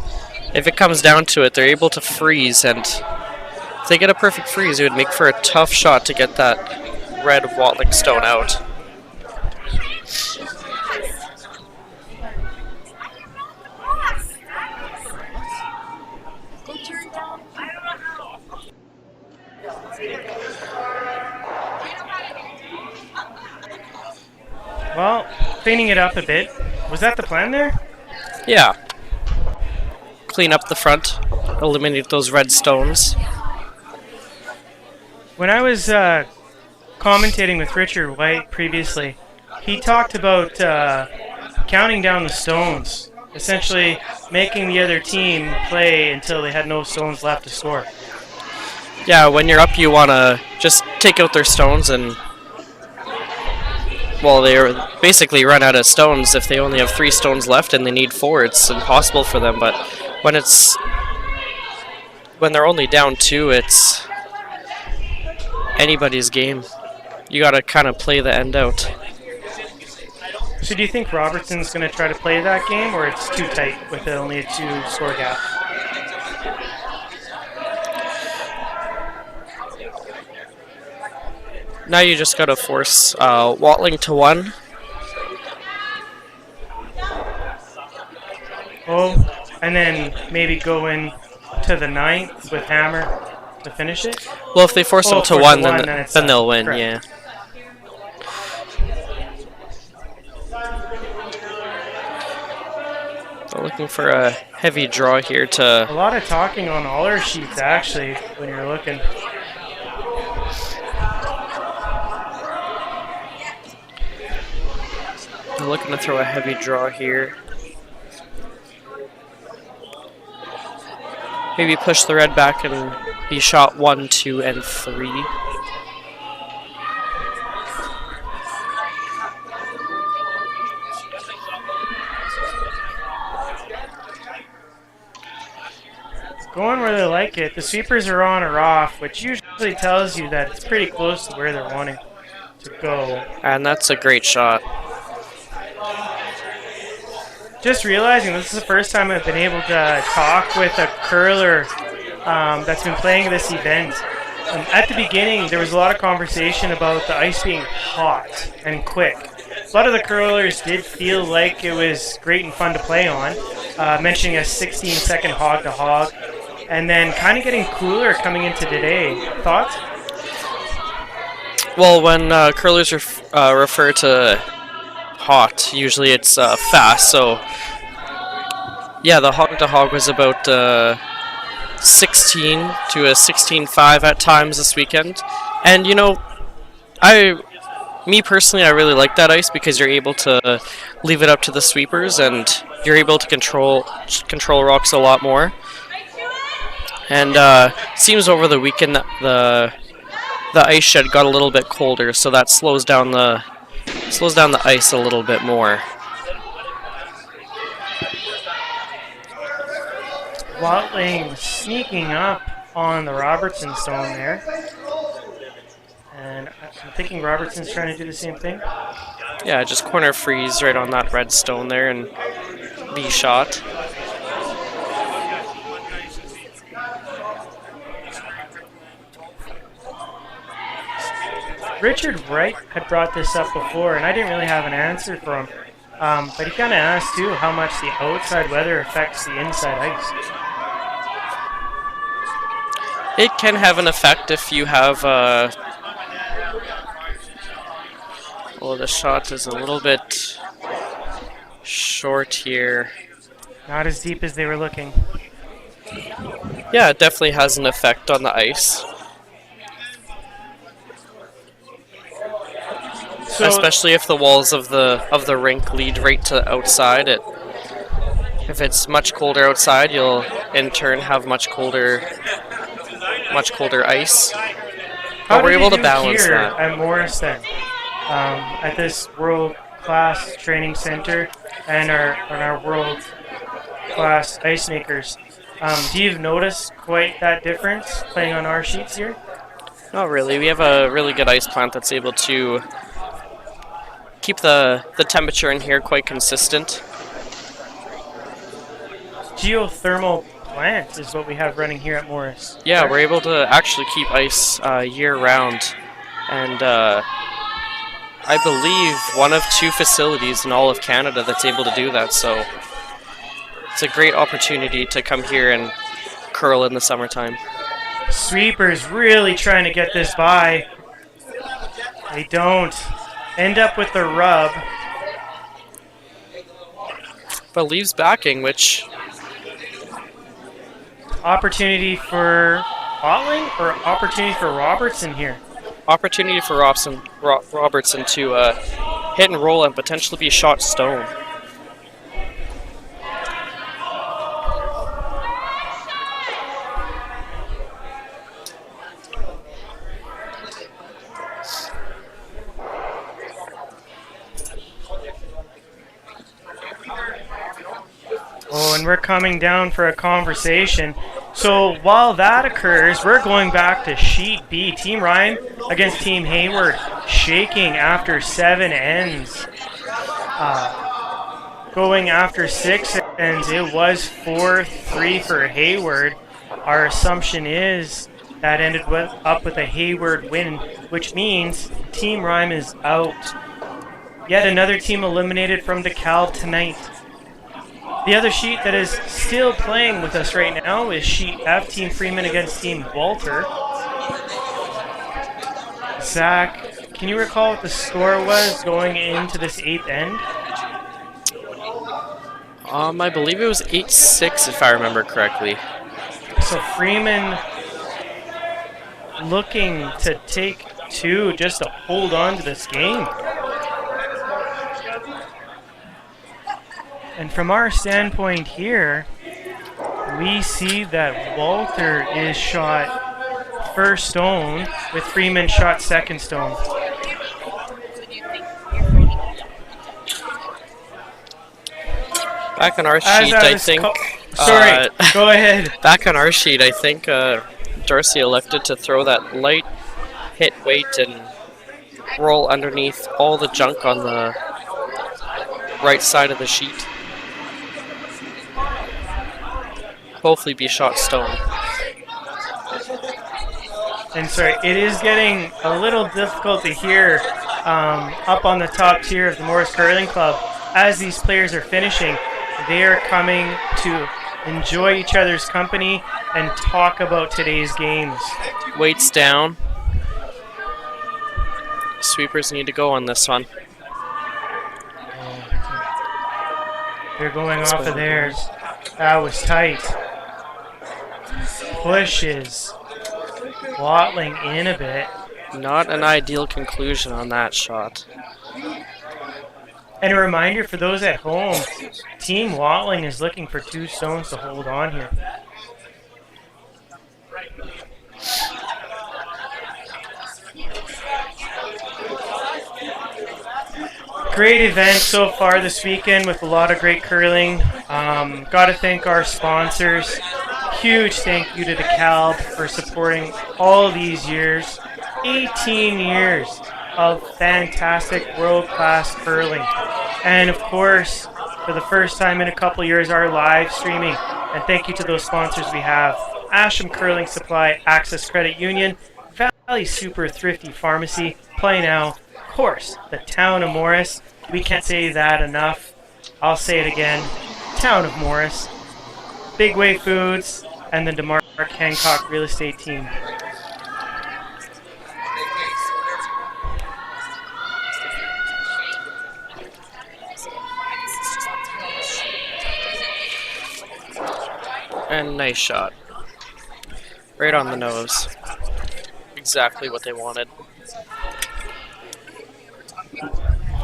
if it comes down to it, they're able to freeze, and if they get a perfect freeze, it would make for a tough shot to get that red Watling stone out. Well, cleaning it up a bit. Was that the plan there? Yeah. Clean up the front, eliminate those red stones. When I was commentating with Richard White previously, he talked about counting down the stones, essentially making the other team play until they had no stones left to score. Yeah, when you're up, you want to just take out their stones and, well, they basically run out of stones. If they only have 3 stones left and they need 4, it's impossible for them. But when they're only down 2, it's anybody's game. You got to kind of play the end out. So do you think Robertson's going to try to play that game, or it's too tight with only a 2-score gap? Now you just got to force Watling to 1. Oh, and then maybe go in to the 9th with Hammer to finish it? Well, if they force them to 1, then they'll win, correct. Yeah. They're looking for a heavy draw here to... A lot of talking on all our sheets, actually, when you're looking. They're looking to throw a heavy draw here. Maybe push the red back and be shot 1, 2, and 3. Going where they like it. The sweepers are on or off, which usually tells you that it's pretty close to where they're wanting to go. And that's a great shot. Just realizing this is the first time I've been able to talk with a curler that's been playing this event. At the beginning, there was a lot of conversation about the ice being hot and quick. A lot of the curlers did feel like it was great and fun to play on. mentioning a 16-second hog to hog, and then kind of getting cooler coming into today. Thoughts? Well, when curlers refer to hot, usually it's fast. So, yeah, the hog to hog was about 16 to a 16.5 at times this weekend. And, you know, me personally, I really like that ice because you're able to leave it up to the sweepers and you're able to control rocks a lot more. And seems over the weekend that the ice shed got a little bit colder, so that slows down the ice a little bit more. Watling sneaking up on the Robertson stone there. And I'm thinking Robertson's trying to do the same thing. Yeah, just corner freeze right on that red stone there and be shot. Richard Wright had brought this up before, and I didn't really have an answer for him. But he kind of asked, too, how much the outside weather affects the inside ice. It can have an effect if you have... well, the shot is a little bit short here. Not as deep as they were looking. Yeah, it definitely has an effect on the ice. So, especially if the walls of the rink lead right to the outside. If it's much colder outside, you'll in turn have much colder ice. But we're able to balance here that. At Morris then, at this world-class training center and our world-class ice makers. Do you notice quite that difference playing on our sheets here? Not really. We have a really good ice plant that's able to keep the temperature in here quite consistent. Geothermal plant is what we have running here at Morris. Yeah, we're able to actually keep ice year-round, and I believe one of 2 facilities in all of Canada that's able to do that, so it's a great opportunity to come here and curl in the summertime. Sweepers really trying to get this by. They don't. End up with the rub. But leaves backing, which... Opportunity for Watling or opportunity for Robertson here? Opportunity for Robertson to hit and roll and potentially be shot stone. Oh, and we're coming down for a conversation. So while that occurs, we're going back to Sheet B. Team Ryan against Team Hayward, shaking after 7 ends. Going after 6 ends, it was 4-3 for Hayward. Our assumption is that ended up with a Hayward win, which means Team Ryan is out. Yet another team eliminated from Dekalb tonight. The other sheet that is still playing with us right now is Sheet F, Team Freeman against Team Walter. Zach, can you recall what the score was going into this 8th end? I believe it was 8-6 if I remember correctly. So Freeman looking to take 2 just to hold on to this game. And from our standpoint here, we see that Walter is shot first stone with Freeman shot second stone. Back on our sheet, I think... Sorry, go ahead. Back on our sheet, I think Darcy elected to throw that light hit weight and roll underneath all the junk on the right side of the sheet. Hopefully be shot stone. And sorry, it is getting a little difficult to hear up on the top tier of the Morris Curling Club as these players are finishing. They are coming to enjoy each other's company and talk about today's games. Weights down. Sweepers need to go on this one. They're going off of theirs. That was tight. Pushes Watling in a bit. Not an ideal conclusion on that shot. And a reminder for those at home, Team Watling is looking for 2 stones to hold on here. Great event so far this weekend with a lot of great curling. Got to thank our sponsors. Huge thank you to Dekalb for supporting all these years. 18 years of fantastic world-class curling. And of course, for the first time in a couple years, our live streaming. And thank you to those sponsors we have. Asham Curling Supply, Access Credit Union, Valley Super Thrifty Pharmacy, Play Now, of course, the town of Morris. We can't say that enough. I'll say it again. Town of Morris, Big Way Foods, and the DeMark Hancock Real Estate Team. And nice shot. Right on the nose. Exactly what they wanted.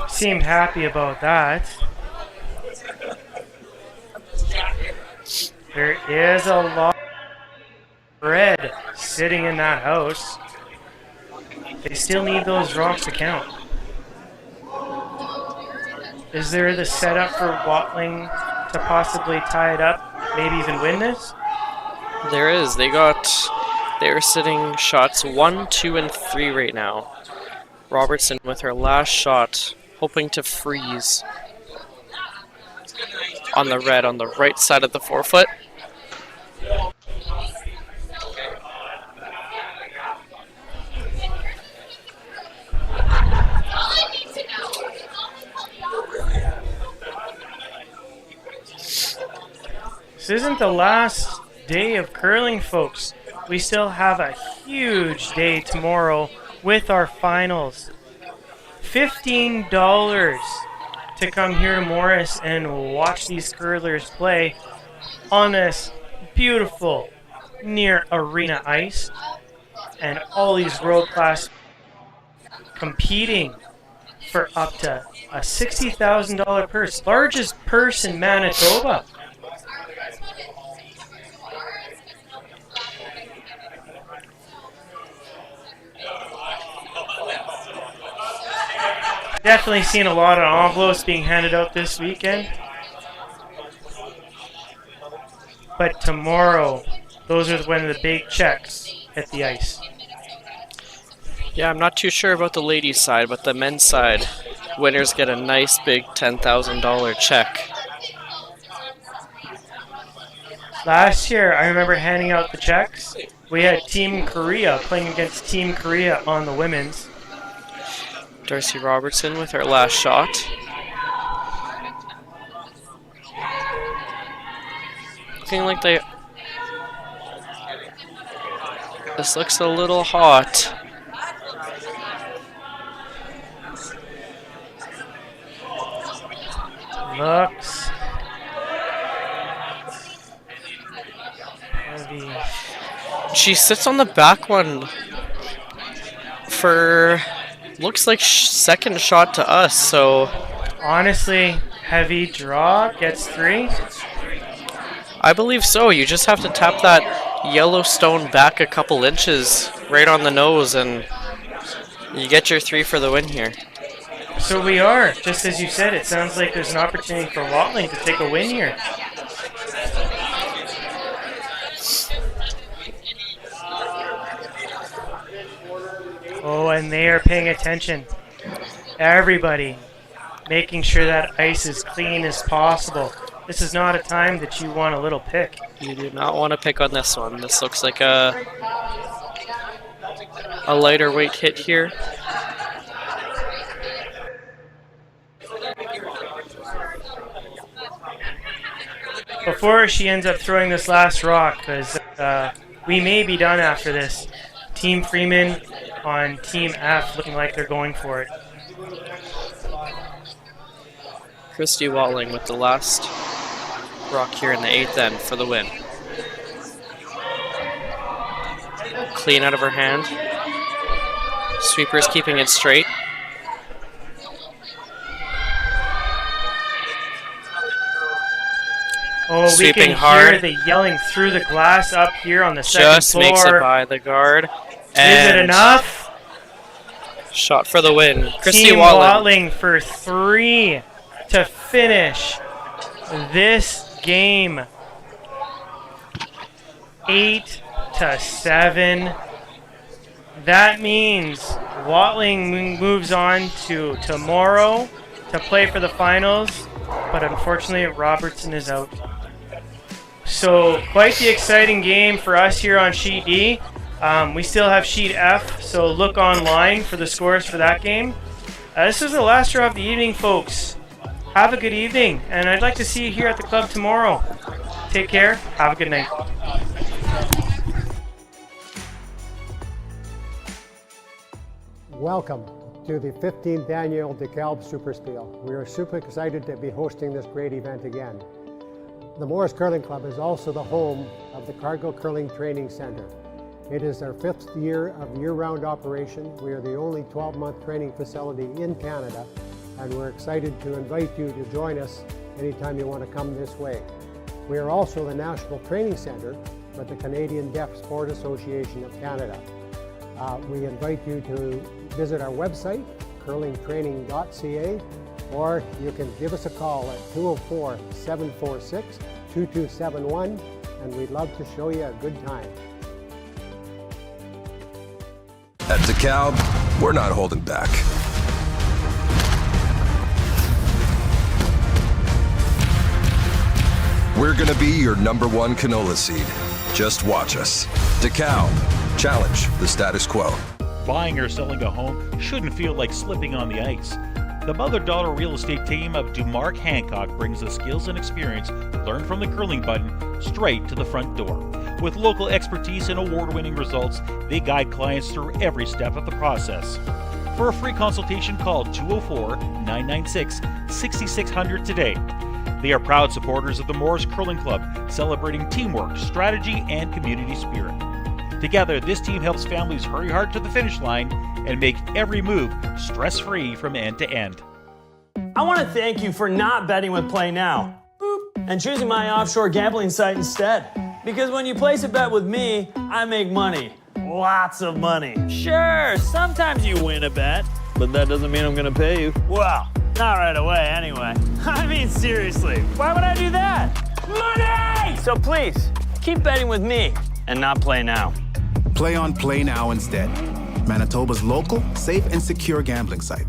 Seemed happy about that. There is a lot of bread sitting in that house. They still need those rocks to count. Is there the setup for Watling to possibly tie it up, maybe even win this? There is. They're sitting shots 1, 2, and 3 right now. Robertson with her last shot, hoping to freeze on the red on the right side of the forefoot. This isn't the last day of curling, folks. We still have a huge day tomorrow with our finals. $15 to come here to Morris and watch these curlers play on this beautiful near arena ice. And all these world-class competing for up to a $60,000 purse. Largest purse in Manitoba. Definitely seen a lot of envelopes being handed out this weekend. But tomorrow, those are when the big checks hit the ice. Yeah, I'm not too sure about the ladies' side, but the men's side, winners get a nice big $10,000 check. Last year, I remember handing out the checks. We had Team Korea playing against Team Korea on the women's. Darcy Robertson with her last shot. Looking like this looks a little hot. Looks heavy. She sits on the back one for looks like second shot to us, so honestly, heavy draw gets 3. I believe so. You just have to tap that yellow stone back a couple inches right on the nose and you get your 3 for the win here. So we are, just as you said, it sounds like there's an opportunity for Watling to take a win here. Oh, and they are paying attention. Everybody making sure that ice is clean as possible. This is not a time that you want a little pick. You do not want to pick on this one. This looks like a lighter weight hit here. before she ends up throwing this last rock, because we may be done after this. Team Freeman on Team F looking like they're going for it. Christy Watling with the last rock here in the 8th end for the win. Clean out of her hand. Sweeper's keeping it straight. Oh, Sweeping we can hard. hear the yelling through the glass up here on the second Just floor. makes it by the guard. Is it enough? Shot for the win. Christy Team Watling. Watling for 3 to finish this game. 8-7. That means Watling moves on to tomorrow to play for the finals, but unfortunately Robertson is out. So quite the exciting game for us here on Sheet D. We still have Sheet F, so look online for the scores for that game. This is the last draw of the evening, folks. Have a good evening, and I'd like to see you here at the club tomorrow. Take care. Have a good night. Welcome to the 15th annual Dekalb SuperSpiel. We are super excited to be hosting this great event again. The Morris Curling Club is also the home of the Cargill Curling Training Center. It is our 5th year of year-round operation. We are the only 12-month training facility in Canada, and we're excited to invite you to join us anytime you want to come this way. We are also the National Training Center with the Canadian Deaf Sport Association of Canada. We invite you to visit our website, curlingtraining.ca, or you can give us a call at 204-746-2271, and we'd love to show you a good time. At Dekalb, we're not holding back. We're gonna be your #1 canola seed. Just watch us. Dekalb, challenge the status quo. Buying or selling a home shouldn't feel like slipping on the ice. The mother-daughter real estate team of Dumark Hancock brings the skills and experience learned from the curling button straight to the front door. With local expertise and award-winning results, they guide clients through every step of the process. For a free consultation, call 204-996-6600 today. They are proud supporters of the Morris Curling Club, celebrating teamwork, strategy, and community spirit. Together, this team helps families hurry hard to the finish line and make every move stress-free from end to end. I want to thank you for not betting with Play Now and choosing my offshore gambling site instead. Because when you place a bet with me, I make money. Lots of money. Sure, sometimes you win a bet, but that doesn't mean I'm going to pay you. Well, not right away anyway. I mean, seriously, why would I do that? Money! So please, keep betting with me and not Play Now. Play on Play Now instead. Manitoba's local, safe, and secure gambling site.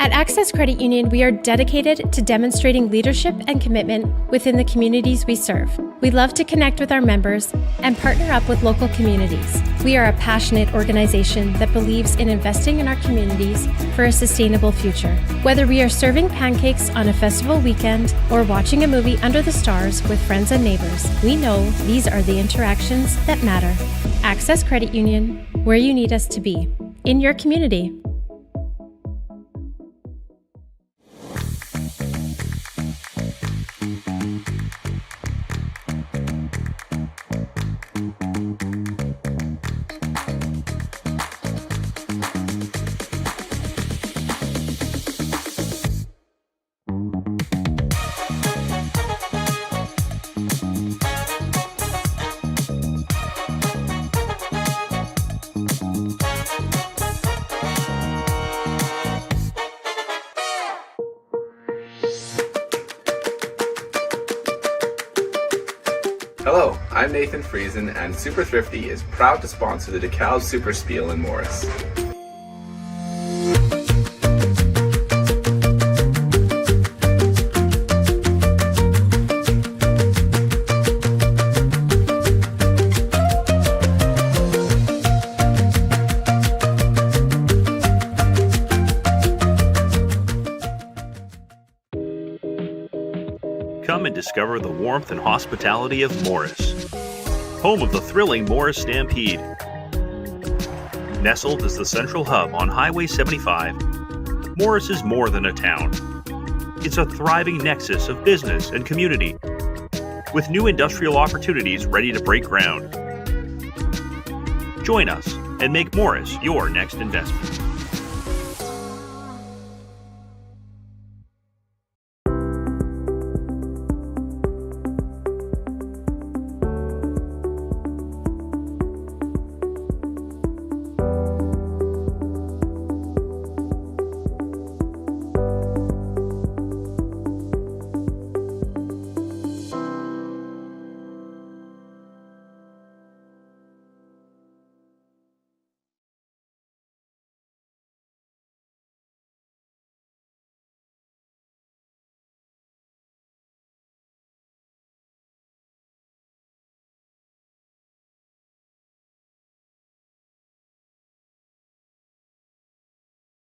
At Access Credit Union, we are dedicated to demonstrating leadership and commitment within the communities we serve. We love to connect with our members and partner up with local communities. We are a passionate organization that believes in investing in our communities for a sustainable future. Whether we are serving pancakes on a festival weekend or watching a movie under the stars with friends and neighbors, we know these are the interactions that matter. Access Credit Union, where you need us to be, in your community. Hello, I'm Nathan Friesen, and Super Thrifty is proud to sponsor the Dekalb SuperSpiel in Morris. Come and discover the warmth and hospitality of Morris, home of the thrilling Morris Stampede. Nestled as the central hub on Highway 75, Morris is more than a town. It's a thriving nexus of business and community, with new industrial opportunities ready to break ground. Join us and make Morris your next investment.